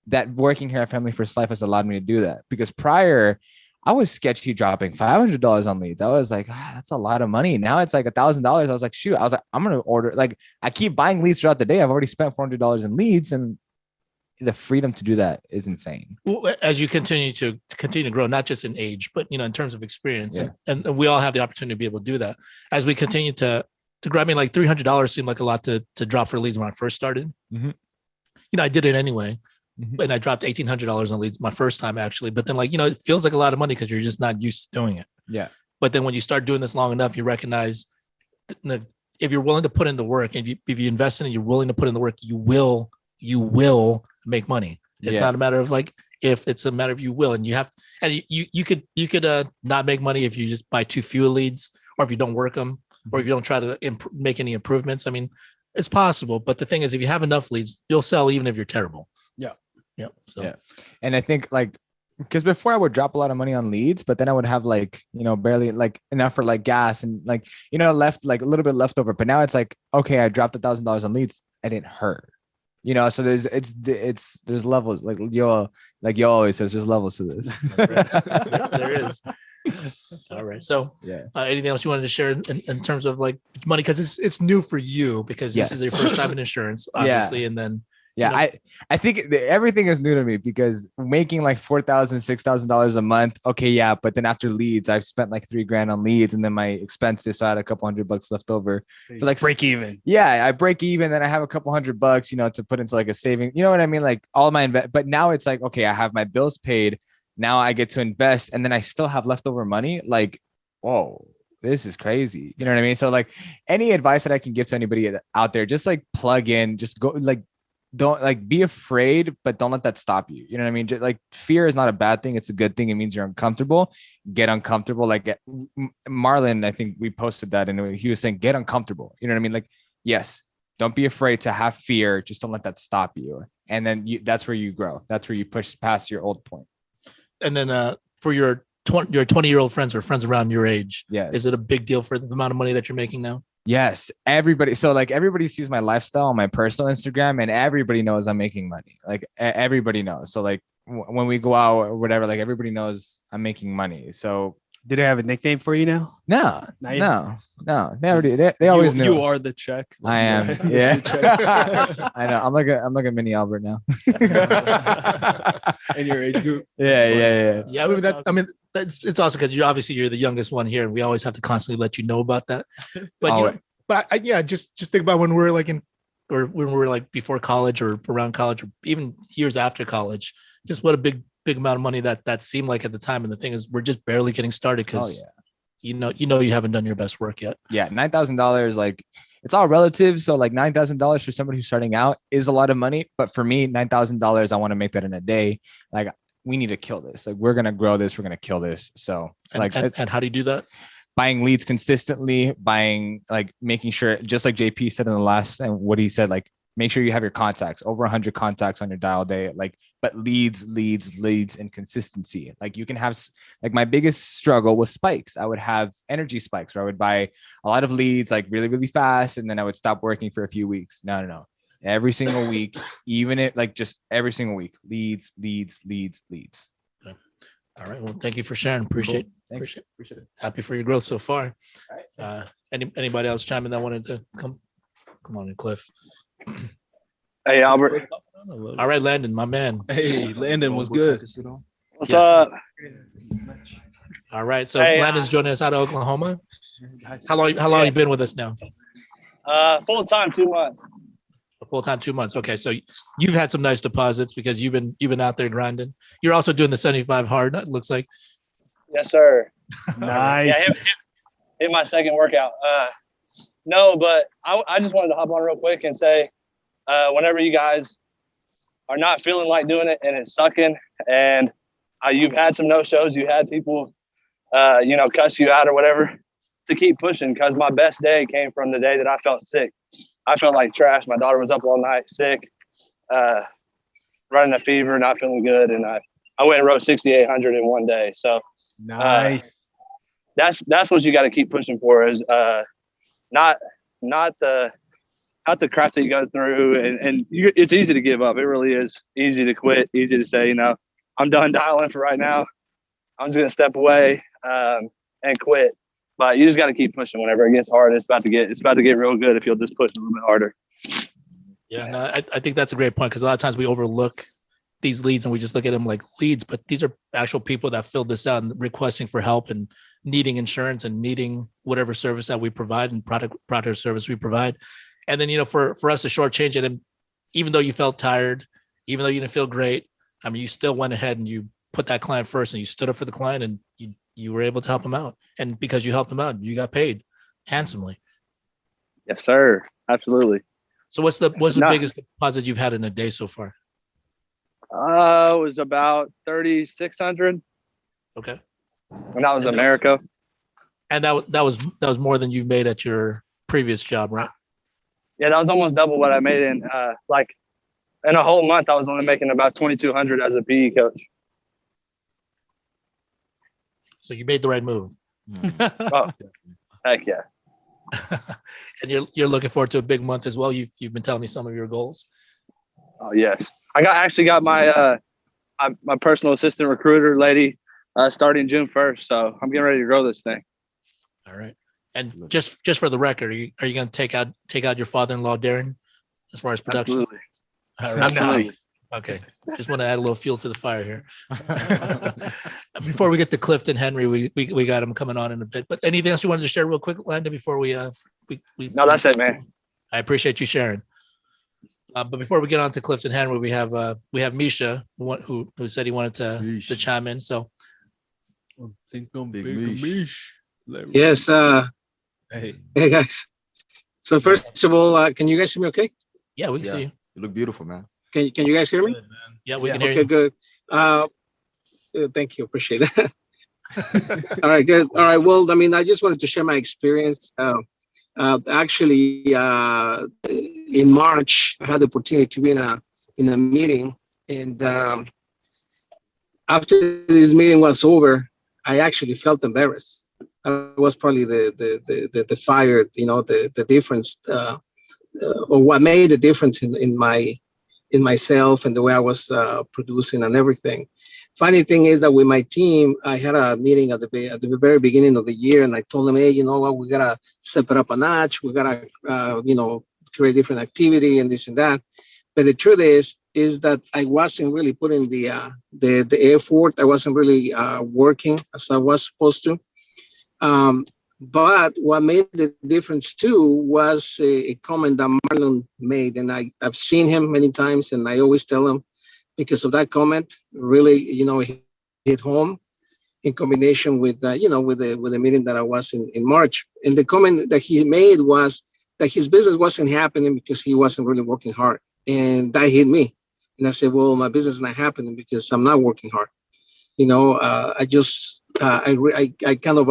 that working here at Family First Life has allowed me to do that. Because prior I was sketchy dropping $500 on leads. I was like, that's a lot of money. Now it's like $1,000. I was like, shoot, I'm going to order. Like I keep buying leads throughout the day. I've already spent $400 in leads and the freedom to do that is insane. Well, as you continue to grow, not just in age, but in terms of experience, Yeah. and we all have the opportunity to be able to do that. As we continue to grow, I mean, like $300 seemed like a lot to drop for leads when I first started. Mhm. I did it anyway, Mhm. and I dropped $1,800 on leads my first time actually. But then, it feels like a lot of money because you're just not used to doing it. Yeah. But then when you start doing this long enough, you recognize that if you're willing to put in the work, and if you invest in it, you're willing to put in the work, you will make money. It's Yeah. not a matter of like if, it's a matter of you will, and you have, and you could not make money if you just buy too few leads, or if you don't work them, or if you don't try to make any improvements. I mean, it's possible, but the thing is, if you have enough leads, you'll sell even if you're terrible. Yeah. So Yeah. And I think like, because before I would drop a lot of money on leads, but then I would have like, barely like enough for like gas and like, left like a little bit left over. But now it's like, okay, I dropped $1,000 on leads. I didn't hurt. So there's levels, like yo always says, there's levels to this. there is. All right. So Yeah. anything else you wanted to share in terms of like money? Because it's new for you, because this is your first time in insurance, obviously. And then Yeah, I think everything is new to me because making like $4,000, $6,000 a month. Okay, yeah, but then after leads, I've spent like $3,000 on leads, and then my expenses, so I had a couple $100 left over. So like break even. Yeah, I break even, then I have a couple $100, to put into like a saving. You know what I mean? Like all my but now it's like, okay, I have my bills paid. Now I get to invest, and then I still have leftover money. Like, whoa. This is crazy. You know what I mean? So like any advice that I can give to anybody out there, just like plug in, just go like don't like be afraid, but don't let that stop you. You know what I mean? Like fear is not a bad thing. It's a good thing. It means you're uncomfortable. Get uncomfortable. Like Marlon, I think we posted that and he was saying, get uncomfortable. You know what I mean? Like, yes, don't be afraid to have fear. Just don't let that stop you. And then that's where you grow. That's where you push past your old point. And then for your 20-year-old friends or friends around your age, yes, is it a big deal for the amount of money that you're making now? Yes, everybody. So like everybody sees my lifestyle on my personal Instagram, and everybody knows I'm making money. Like everybody knows. So like when we go out or whatever, like everybody knows I'm making money. So do they have a nickname for you now? No. They already. They always knew. You are the check. I am. Right? Yeah. I know. I'm like a mini Albert now. In your age group. Yeah. Yeah. It's also because you're the youngest one here, and we always have to constantly let you know about that. But just think about when we're like when we're like before college or around college or even years after college, just what a big amount of money that seemed like at the time. And the thing is, we're just barely getting started because you haven't done your best work yet. Yeah, $9,000, like it's all relative. So like $9,000 for somebody who's starting out is a lot of money, but for me, $9,000, I want to make that in a day. Like we need to kill this. Like we're gonna grow this. We're gonna kill this. So and how do you do that? Buying leads consistently, making sure, just like JP said in the last, and what he said, like make sure you have your contacts, over 100 contacts on your dial day, but leads and consistency. Like you can have, like my biggest struggle was spikes. I would have energy spikes where I would buy a lot of leads like really, really fast. And then I would stop working for a few weeks. No. Every single week, just every single week, leads. Okay. All right. Well, thank you for sharing. Appreciate it. Happy for your growth so far. All right. Anybody else chime in that wanted to come on in, Cliff? Hey, Albert. All right, Landon, my man. Hey, Landon was good. What's up? All right, so Hey, Landon's joining us out of Oklahoma. How long you been with us now? Full time 2 months. Full time 2 months. Okay, so you've had some nice deposits because you've been out there grinding. You're also doing the 75 hard. It looks like. Yes, sir. Nice. Yeah, hit my second workout. No, but I just wanted to hop on real quick and say, whenever you guys are not feeling like doing it and it's sucking, and you've had some no-shows, you had people, cuss you out or whatever, to keep pushing, because my best day came from the day that I felt sick. I felt like trash. My daughter was up all night sick, running a fever, not feeling good, and I went and wrote 6,800 in one day. So nice. That's what you got to keep pushing for, is not the crap that you go through, and it's easy to give up. It really is easy to quit, easy to say, I'm done dialing for right now. I'm just gonna step away and quit. But you just got to keep pushing. Whenever it gets hard, it's about to get real good if you'll just push a little bit harder. Yeah, no, I think that's a great point, because a lot of times we overlook these leads and we just look at them like leads, but these are actual people that filled this out and requesting for help and needing insurance and needing whatever service that we provide and product or service we provide. And then, for us to shortchange it, and even though you felt tired, even though you didn't feel great, I mean, you still went ahead and you put that client first and you stood up for the client and you were able to help them out. And because you helped them out, you got paid handsomely. Yes, sir. Absolutely. So what's the biggest deposit you've had in a day so far? It was about 3,600. Okay. And that was America. And that was more than you've made at your previous job, right? Yeah, that was almost double what I made in in a whole month. I was only making about 2,200 as a PE coach. So you made the right move. Oh, heck yeah. And you're looking forward to a big month as well. You've been telling me some of your goals. Oh yes, I got my my personal assistant recruiter lady starting June 1st. So I'm getting ready to grow this thing. All right. And just for the record, are you going to take out your father-in-law, Darren, as far as production? Absolutely. All right. Absolutely. Nice. Okay. Just want to add a little fuel to the fire here. Before we get to Clifton Henry, we got him coming on in a bit. But anything else you wanted to share real quick, Landon, before we No, that's it, man. I appreciate you sharing. But before we get on to Clifton Henry, we have Misha who said he wanted to chime in. So I think I'm big Mish. Yes. Hey guys. So first of all, can you guys hear me okay? Yeah, we can see you. You look beautiful, man. Can you guys hear me? Yeah, we can Okay, hear you. good. Thank you. Appreciate that. All right, good. All right. Well, I mean, I just wanted to share my experience. Actually, in March, I had the opportunity to be in a meeting, and after this meeting was over, I actually felt embarrassed. That was probably the fire, the difference, or what made the difference in myself and the way I was producing and everything. Funny thing is that with my team, I had a meeting at the very beginning of the year, and I told them, hey, you know what, we gotta step it up a notch. We gotta, create different activity and this and that. But the truth is that I wasn't really putting the effort. I wasn't really working as I was supposed to. But what made the difference too was a comment that Marlon made, and I've seen him many times, and I always tell him because of that comment, really, hit home in combination with, with the meeting that I was in March. And the comment that he made was that his business wasn't happening because he wasn't really working hard, and that hit me. And I said, well, my business is not happening because I'm not working hard. I kind of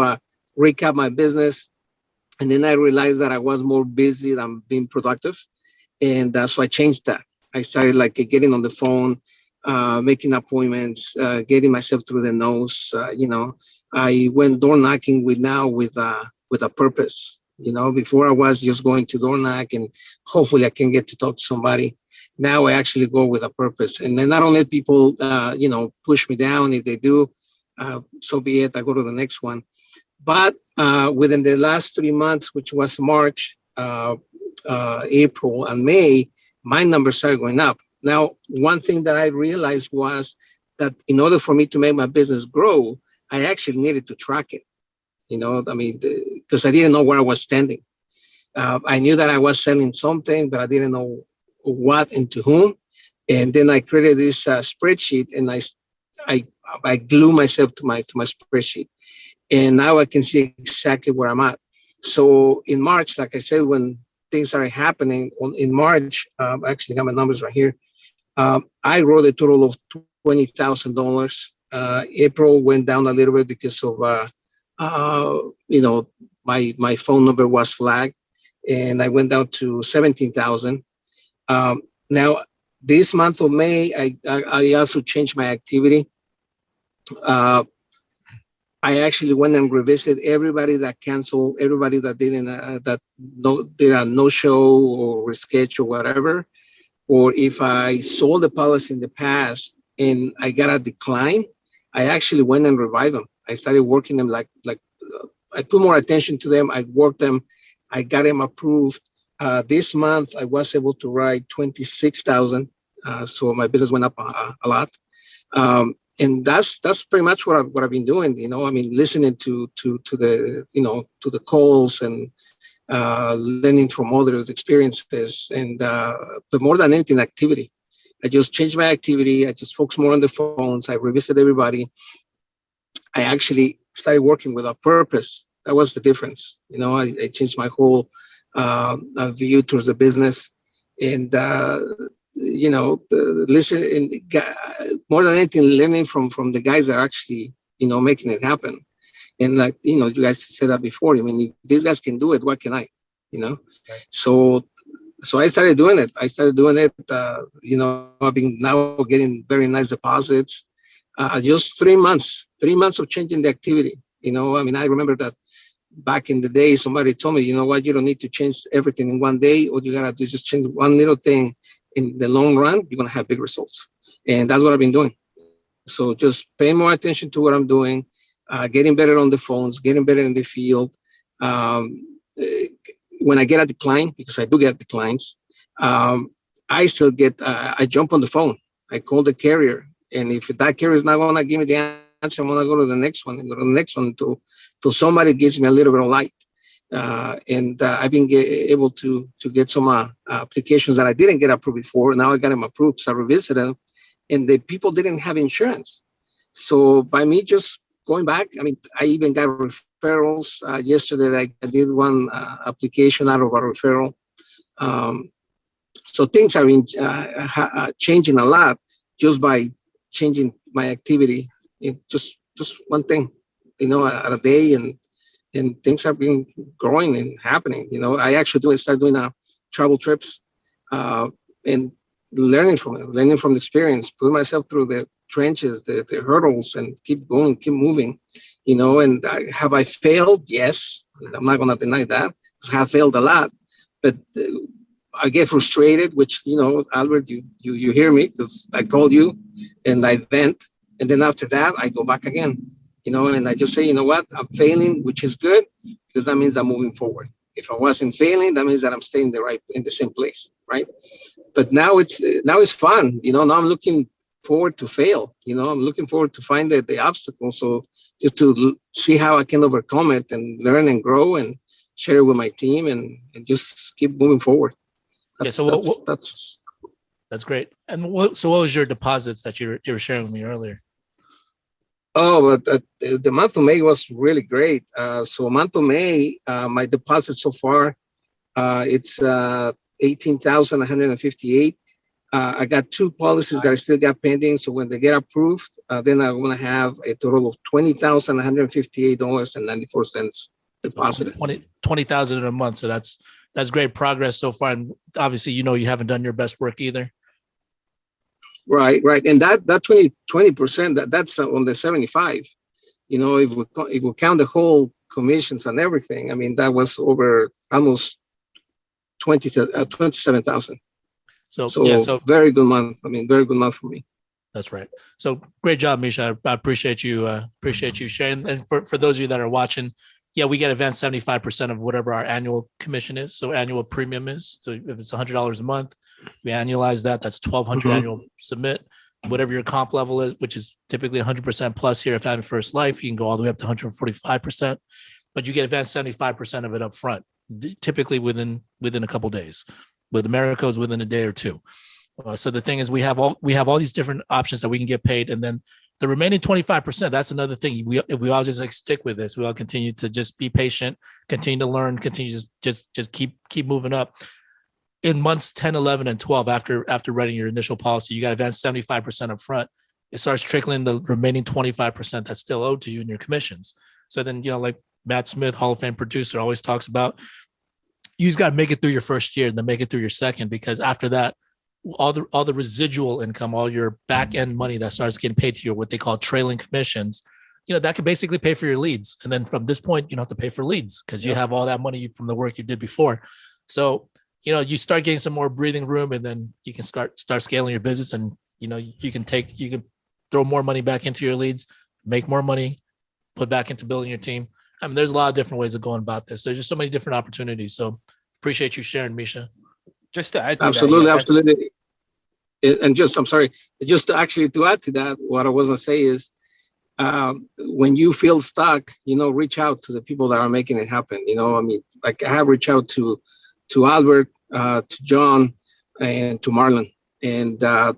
recap my business, and then I realized that I was more busy than being productive, and so I changed that. I started like getting on the phone, making appointments, getting myself through the nose. I went door knocking with a purpose. Before I was just going to door knock and hopefully I can get to talk to somebody. Now I actually go with a purpose, and then I don't let people, push me down. If they do, so be it. I go to the next one. But within the last 3 months, which was March, April, and May, my numbers started going up. Now, one thing that I realized was that in order for me to make my business grow, I actually needed to track it. Because I didn't know where I was standing. I knew that I was selling something, but I didn't know what and to whom. And then I created this spreadsheet, and I glue myself to my spreadsheet. And now I can see exactly where I'm at. So in March, like I said, when things started happening in March, I actually got my numbers right here. I wrote a total of $20,000. April went down a little bit because of, my phone number was flagged, and I went down to 17,000. Now, this month of May, I also changed my activity. I actually went and revisited everybody that canceled, everybody that did a no show or reschedule, whatever. Or if I sold the policy in the past and I got a decline, I actually went and revived them. I started working them like I put more attention to them. I worked them. I got them approved. This month I was able to write 26,000. So my business went up a lot. And that's pretty much what I've been doing. Listening to the calls and learning from others' experiences, and but more than anything, activity. I just changed my activity. I just focused more on the phones. I revisited everybody. I actually started working with a purpose. That was the difference. I changed my whole view towards the business, and listen, and more than anything, learning from the guys that are actually making it happen. And like you guys said that before. If these guys can do it, what can I? Right. So I started doing it. I've been now getting very nice deposits. Just 3 months. 3 months of changing the activity. I remember that back in the day, somebody told me, you know what, you don't need to change everything in one day. All you gotta do is just change one little thing. In the long run, you're gonna have big results. And that's what I've been doing. So just paying more attention to what I'm doing, getting better on the phones, getting better in the field. When I get a decline, because I do get declines, I still get, I jump on the phone. I call the carrier. And if that carrier is not gonna give me the answer, I'm gonna go to the next one and go to the next one until somebody gives me a little bit of light. I've been able to get some applications that I didn't get approved before. Now I got them approved, so I revisited them, and the people didn't have insurance. So by me just going back, I even got referrals. Yesterday I did one application out of a referral. So things are changing a lot just by changing my activity. Just one thing, at a day, and things have been growing and happening. I actually start doing travel trips, and learning from the experience, putting myself through the trenches, the hurdles, and keep going, keep moving. And have I failed? Yes, I'm not going to deny that. I have failed a lot, but I get frustrated, which, Albert, you hear me because I called you and I vent. And then after that, I go back again, and I just say, you know what, I'm failing, which is good because that means I'm moving forward. If I wasn't failing, that means that I'm staying in the same place, right? But now it's fun, now I'm looking forward to fail, I'm looking forward to find the obstacles. So just to see how I can overcome it and learn and grow and share it with my team and just keep moving forward. That's great. And what was your deposits that you were sharing with me earlier? Oh, but the month of May was really great. So month of May, my deposit so far, it's 18,158. I got 2 policies that I still got pending. So when they get approved, then I'm going to have a total of $20,158.94 deposited. 20,000 in a month. So that's great progress so far. And obviously, you haven't done your best work either. Right. And that 20%, that's on the 75. If we count the whole commissions and everything, I mean, that was over almost 27,000. So very good month. I mean, very good month for me. That's right. So great job, Misha. I appreciate you sharing. And for those of you that are watching, we get advanced 75% of whatever our annual commission is. So annual premium is. So if it's $100 a month, we annualize that. That's $1,200 annual submit. Whatever your comp level is, which is typically 100% plus here at Family First Life, you can go all the way up to 145%. But you get advanced 75% of it up front, typically within a couple of days. With America's within a day or two. So the thing is, we have all these different options that we can get paid, and then the remaining 25%. That's another thing. If we all just stick with this, we all continue to just be patient, continue to learn, continue to just keep moving up. In months 10, 11, and 12, after writing your initial policy, you got advanced 75% up front. It starts trickling the remaining 25% that's still owed to you in your commissions. So then, like Matt Smith, Hall of Fame producer, always talks about, you just got to make it through your first year and then make it through your second, because after that, all the residual income, all your back end money that starts getting paid to you, what they call trailing commissions, that could basically pay for your leads. And then from this point, you don't have to pay for leads because you have all that money from the work you did before. So, you start getting some more breathing room, and then you can start scaling your business, and, you can throw more money back into your leads, make more money, put back into building your team. I mean, there's a lot of different ways of going about this. There's just so many different opportunities. So appreciate you sharing, Misha. Just to add to absolutely. And just to add to that, what I was going to say is, when you feel stuck, reach out to the people that are making it happen. I mean, like I have reached out to Albert, to John, and to Marlon. And I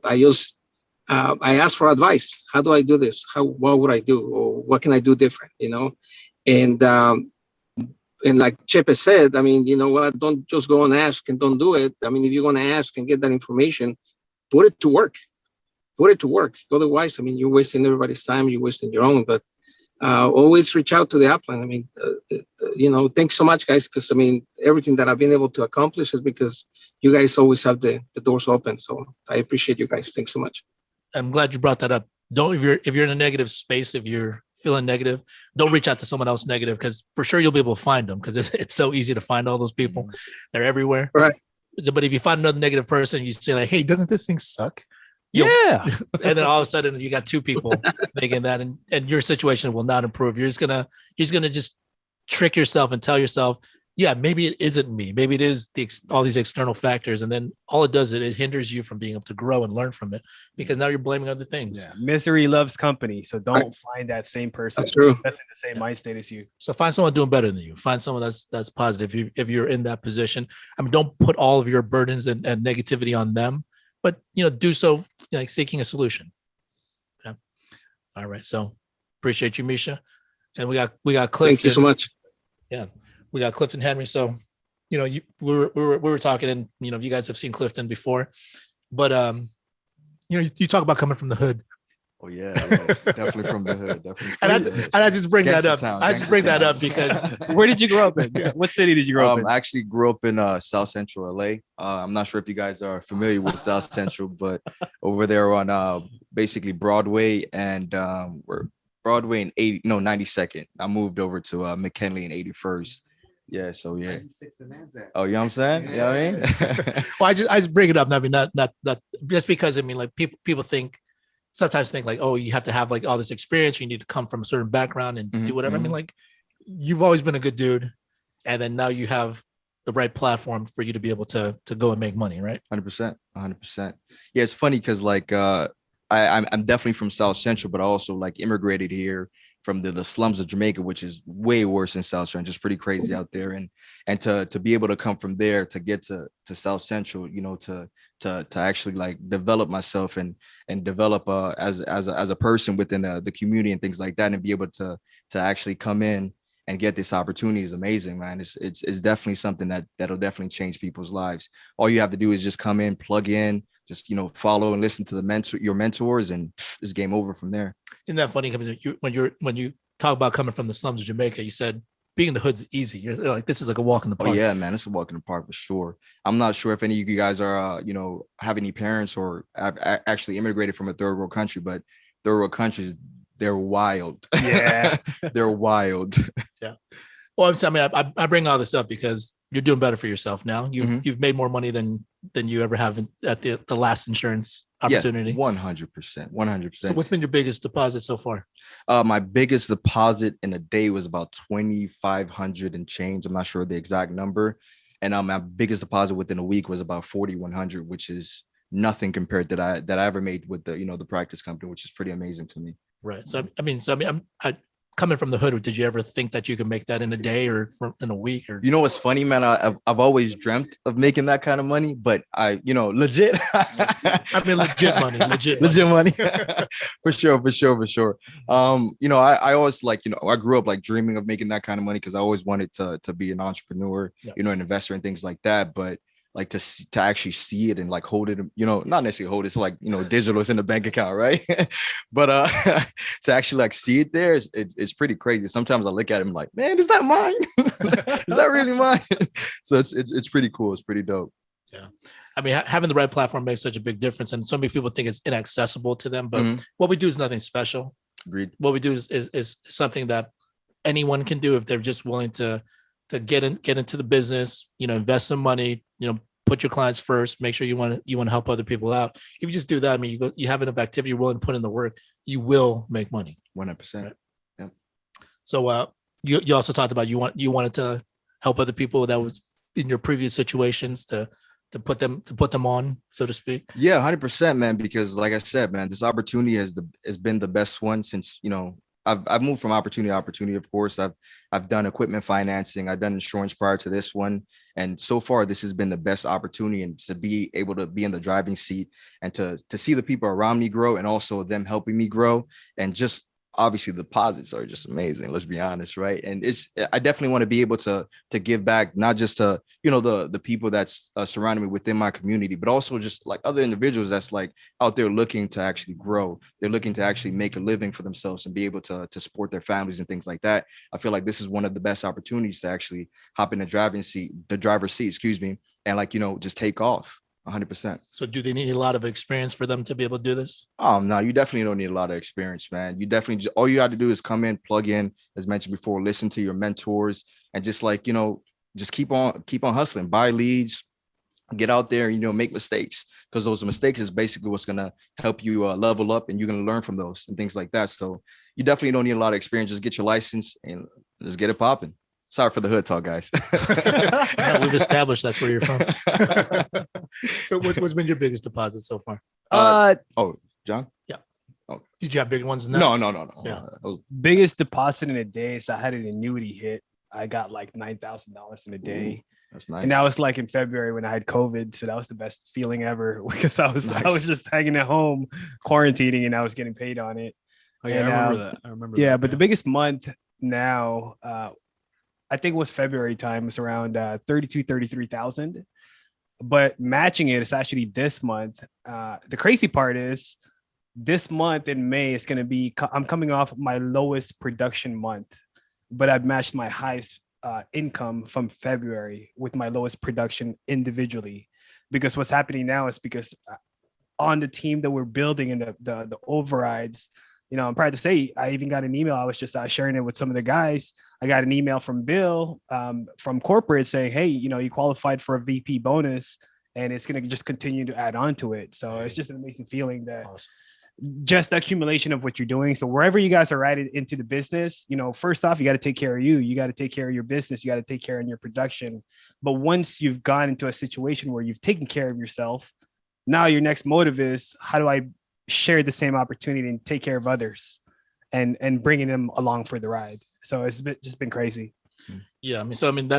asked for advice. How do I do this? What would I do? Or what can I do different? And like Chepe said, I mean, you know what? Don't just go and ask and don't do it. I mean, if you're going to ask and get that information, put it to work. Otherwise, I mean, you're wasting everybody's time. You're wasting your own. But always reach out to the upline. I mean, thanks so much, guys, because I mean, everything that I've been able to accomplish is because you guys always have the doors open. So I appreciate you guys. Thanks so much. I'm glad you brought that up. If you're in a negative space, if you're feeling negative, don't reach out to someone else negative, because for sure you'll be able to find them, because it's so easy to find all those people. They're everywhere. Right. But if you find another negative person, you say like, hey, doesn't this thing suck? Yeah. And then all of a sudden you got 2 people making that, and your situation will not improve. You're just gonna just trick yourself and tell yourself, yeah, maybe it isn't me. Maybe it is all these external factors. And then all it does, it hinders you from being able to grow and learn from it, because now you're blaming other things. Yeah. Misery loves company. So don't find that same person that's true. That's in the same mind state as you. So find someone doing better than you. Find someone that's positive. If you're in that position, I mean, don't put all of your burdens and negativity on them, but do so like seeking a solution. Okay. All right. So appreciate you, Misha. And we got Cliff. Thank you so much. Yeah. We got Clifton Henry. So, you know, we were talking, and you know, you guys have seen Clifton before, but you know, you talk about coming from the hood. Oh yeah, definitely from the hood. Definitely. And I just bring that up. I just bring that up because Where did you grow up in? What city did you grow up in? I actually grew up in South Central LA. I'm not sure if you guys are familiar with South Central, but over there on basically Broadway and we're Broadway and 92nd. I moved over to McKinley and 81st. Yeah, so yeah. Oh, you know what I'm saying? You know what I mean? well, I just bring it up. I mean, not just because I mean, like people think sometimes think like, oh, you have to have like all this experience. You need to come from a certain background and do whatever. I mean, like you've always been a good dude, and then now you have the right platform for you to be able to go and make money, right? 100%. Yeah, it's funny because like I'm definitely from South Central, but I also like immigrated here from the slums of Jamaica, which is way worse than South Central, just pretty crazy out there. And to be able to come from there to get to South Central, you know, to actually like develop myself and develop as a person within the community and things like that, and be able to actually come in and get this opportunity is amazing, man. It's definitely something that'll definitely change people's lives. All you have to do is just come in, plug in, just, you know, follow and listen to your mentors, and it's game over from there. Isn't that funny? When you talk about coming from the slums of Jamaica, you said being in the hood's easy. You're like, this is like a walk in the park. Oh yeah, man, it's a walk in the park for sure. I'm not sure if any of you guys are, you know, have any parents or have actually immigrated from a third world country, but third world countries, they're wild. Yeah, they're wild. Yeah. Well, I mean, I bring all this up because you're doing better for yourself now. You've made more money than you ever have at the last insurance opportunity. 100%. So what's been your biggest deposit so far? My biggest deposit in a day was about 2,500 and change. I'm not sure the exact number. And my biggest deposit within a week was about 4,100, which is nothing compared to that I ever made with the practice company, which is pretty amazing to me. Right. So I mean, I'm coming from the hood. Did you ever think that you could make that in a day or in a week? Or, you know what's funny, man? I've always dreamt of making that kind of money, but legit. I mean, legit money. for sure. I always I grew up like dreaming of making that kind of money because I always wanted to be an entrepreneur, an investor and things like that. But like to actually see it and like hold it, not necessarily hold it, it's like, digital, it's in the bank account, right? But to actually like see it there, it's pretty crazy. Sometimes I look at it and I'm like, man, is that mine? Is that really mine? So it's pretty cool. It's pretty dope. Yeah. I mean, having the right platform makes such a big difference. And so many people think it's inaccessible to them, but what we do is nothing special. Agreed. What we do is something that anyone can do if they're just willing to get into the business, invest some money, put your clients first, make sure you want to help other people out. If you just do that, I mean, you have enough activity, you're willing to put in the work, you will make money. 100%. Right? Yeah. So you also talked about you wanted to help other people that was in your previous situations to put them on, so to speak. Yeah, 100%, man. Because like I said, man, this opportunity has been the best one since, I've moved from opportunity to opportunity. Of course, I've done equipment financing. I've done insurance prior to this one. And so far, this has been the best opportunity, and to be able to be in the driving seat and to see the people around me grow and also them helping me grow. And just obviously the deposits are just amazing. Let's be honest. Right. And I definitely want to be able to give back, not just to, the people that's surrounding me within my community, but also just like other individuals that's like out there looking to actually grow. They're looking to actually make a living for themselves and be able to support their families and things like that. I feel like this is one of the best opportunities to actually hop in the driver's seat, and just take off. 100%. So do they need a lot of experience for them to be able to do this? Oh, no, you definitely don't need a lot of experience, man. You definitely, all you got to do is come in, plug in, as mentioned before, listen to your mentors, and just just keep on hustling, buy leads, get out there, make mistakes, because those mistakes is basically what's going to help you level up, and you're going to learn from those and things like that. So you definitely don't need a lot of experience. Just get your license and just get it popping. Sorry for the hood talk, guys. No, we've established that's where you're from. So what's been your biggest deposit so far? John? Yeah. Oh, did you have bigger ones than that? No. Yeah. Biggest deposit in a day. So I had an annuity hit. I got like $9,000 in a day. That's nice. And that was like in February when I had COVID. So that was the best feeling ever, because I was just hanging at home quarantining and I was getting paid on it. Oh yeah, I remember that. Yeah, but the biggest month now, I think it was February time. It's around 33,000. But matching it is actually this month. The crazy part is this month in May is going to be, I'm coming off my lowest production month, but I've matched my highest income from February with my lowest production individually. Because what's happening now is because on the team that we're building and the overrides, you know, I'm proud to say I even got an email. I was just sharing it with some of the guys. I got an email from Bill from corporate saying, hey, you know, you qualified for a VP bonus and it's going to just continue to add on to it. So it's just an amazing feeling that just the accumulation of what you're doing. So wherever you guys are at into the business, you know, first off, you got to take care of you. You got to take care of your business. You got to take care of your production. But once you've gone into a situation where you've taken care of yourself, now your next motive is how do I share the same opportunity and take care of others and bringing them along for the ride. So it's just been crazy. Yeah. I mean,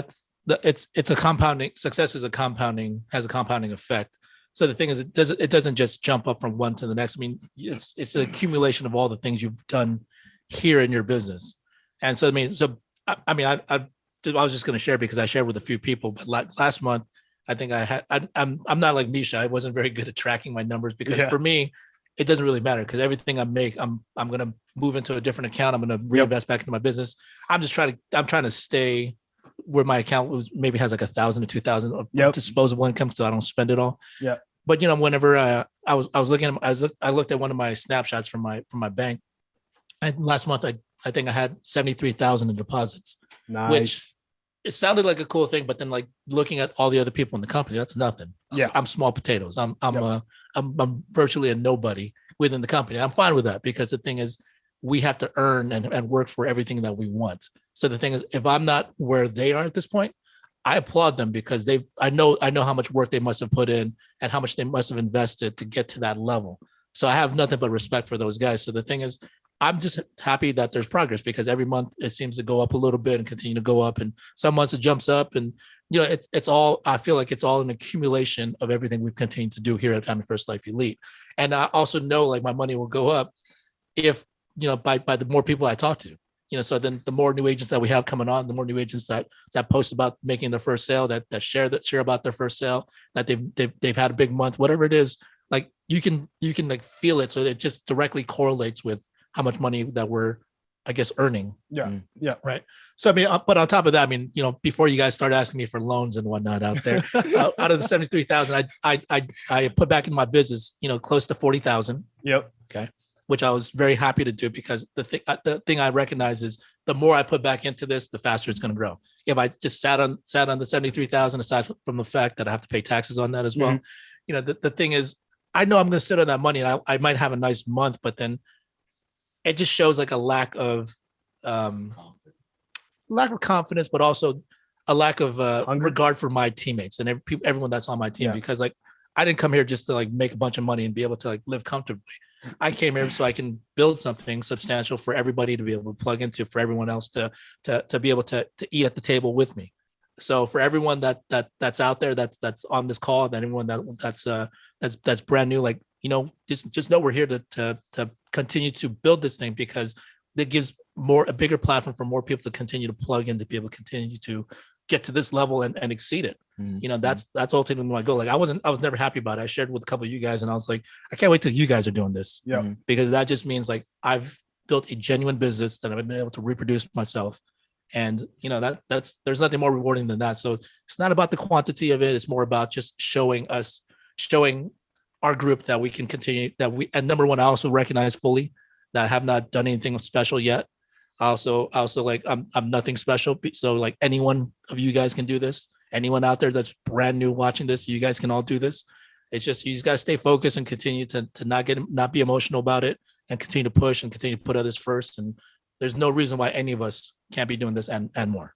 it's a compounding success has a compounding effect. So the thing is, it doesn't just jump up from one to the next. I mean, it's an accumulation of all the things you've done here in your business. And so, I was just going to share because I shared with a few people, but last month, I think I'm not like Misha. I wasn't very good at tracking my numbers because for me, it doesn't really matter because everything I make, I'm going to move into a different account. I'm going to reinvest back into my business. I'm trying to stay where my account maybe has like 1,000 to 2,000 of disposable income, so I don't spend it all. Yeah. But you know, whenever I looked at one of my snapshots from my bank, and last month I think I had 73,000 in deposits. Nice. Which it sounded like a cool thing, but then like looking at all the other people in the company, that's nothing. Yeah. I'm small potatoes. I'm virtually a nobody within the company. I'm fine with that because the thing is we have to earn and work for everything that we want. So the thing is, if I'm not where they are at this point, I applaud them because I know how much work they must have put in and how much they must have invested to get to that level. So I have nothing but respect for those guys. So the thing is, I'm just happy that there's progress because every month it seems to go up a little bit and continue to go up. And some months it jumps up and, you know, it's all, I feel like it's all an accumulation of everything we've continued to do here at Family First Life Elite. And I also know like my money will go up if, you know, by the more people I talk to, you know, so then the more new agents that we have coming on, the more new agents that post about making their first sale, that share about their first sale, that they've had a big month, whatever it is, like you can like feel it. So it just directly correlates with how much money that we're, I guess, earning. Yeah. Yeah. Right. So, I mean, but on top of that, I mean, you know, before you guys start asking me for loans and whatnot out there, out of the 73,000, I put back in my business, you know, close to 40,000. Yep. Okay. Which I was very happy to do because the thing I recognize is the more I put back into this, the faster it's going to grow. If I just sat on the 73,000, aside from the fact that I have to pay taxes on that as well, you know, the thing is, I know I'm going to sit on that money and I might have a nice month, but then it just shows like a lack of confidence, but also a lack of regard for my teammates and everyone that's on my team. Because like I didn't come here just to like make a bunch of money and be able to like live comfortably. I came here so I can build something substantial for everybody to be able to plug into, for everyone else to be able to eat at the table with me. So for everyone that's out there that's on this call, and anyone that's brand new, like, you know, just know we're here to continue to build this thing because it gives a bigger platform for more people to continue to plug in, to be able to continue to get to this level and exceed it. You know, that's ultimately my goal. Like I was never happy about it. I shared with a couple of you guys and I was like, I can't wait till you guys are doing this. Yeah. Because that just means like I've built a genuine business that I've been able to reproduce myself. And you know, there's nothing more rewarding than that. So it's not about the quantity of it. It's more about just showing our group that we can continue, and number one, I also recognize fully that I have not done anything special yet. I also like I'm nothing special. So like any one of you guys can do this. Anyone out there that's brand new watching this, you guys can all do this. It's just, you just got to stay focused and continue to not be emotional about it, and continue to push and continue to put others first. And there's no reason why any of us can't be doing this and more.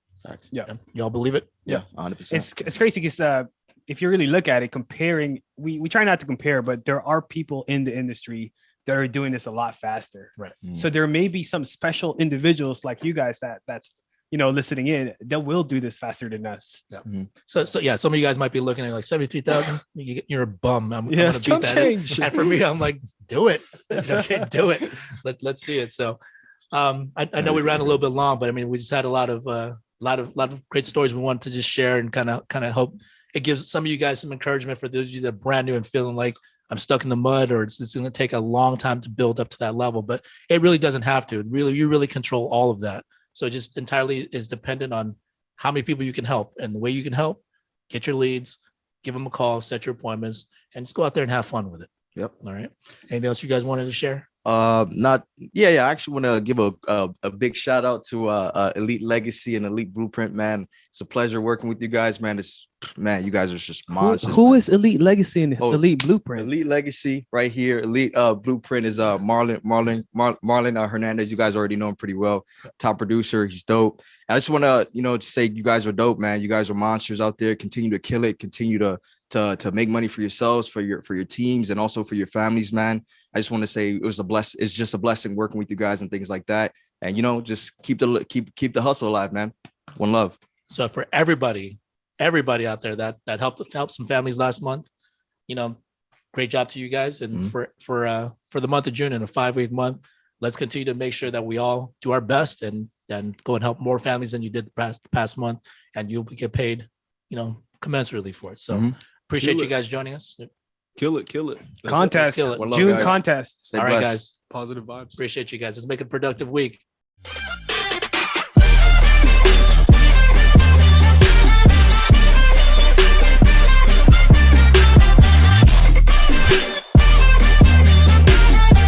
Yeah. Y'all believe it? Yeah, 100%. It's crazy because if you really look at it, comparing, we try not to compare, but there are people in the industry that are doing this a lot faster. Right. So there may be some special individuals like you guys that's, you know, listening in, that will do this faster than us. Yeah. So yeah, some of you guys might be looking at like 73,000. You're a bum. I'm gonna beat that. Change. And for me, I'm like, do it. Okay, do it. Let's see it. So I know we ran a little bit long, but I mean, we just had a lot of lot of great stories we wanted to just share and kind of hope it gives some of you guys some encouragement for those of you that are brand new and feeling like I'm stuck in the mud or it's going to take a long time to build up to that level. But it really doesn't have to. You really control all of that. So it just entirely is dependent on how many people you can help. And the way you can help, get your leads, give them a call, set your appointments, and just go out there and have fun with it. Yep. All right. Anything else you guys wanted to share? I actually want to give a big shout out to Elite Legacy and Elite Blueprint, man. It's a pleasure working with you guys, man. You guys are just monsters. Who is Elite Legacy and Elite Blueprint? Elite Legacy right here. Elite Blueprint is Marlon Hernandez. You guys already know him pretty well. Top producer, he's dope. And I just want to say you guys are dope, man. You guys are monsters out there. Continue to kill it. Continue to make money for yourselves, for your teams, and also for your families, man. I just want to say it's just a blessing working with you guys and things like that. And just keep the hustle alive, man. One love. So for everybody out there that helped some families last month, great job to you guys. And for the month of June, in a 5-week month, let's continue to make sure that we all do our best and go and help more families than you did the past month, and you'll get paid, commensurately for it. So appreciate you guys joining us. Kill it. Contest. Kill it. June contest. Stay all right, blessed. guys. Positive vibes. Appreciate you guys. Let's make it a productive week.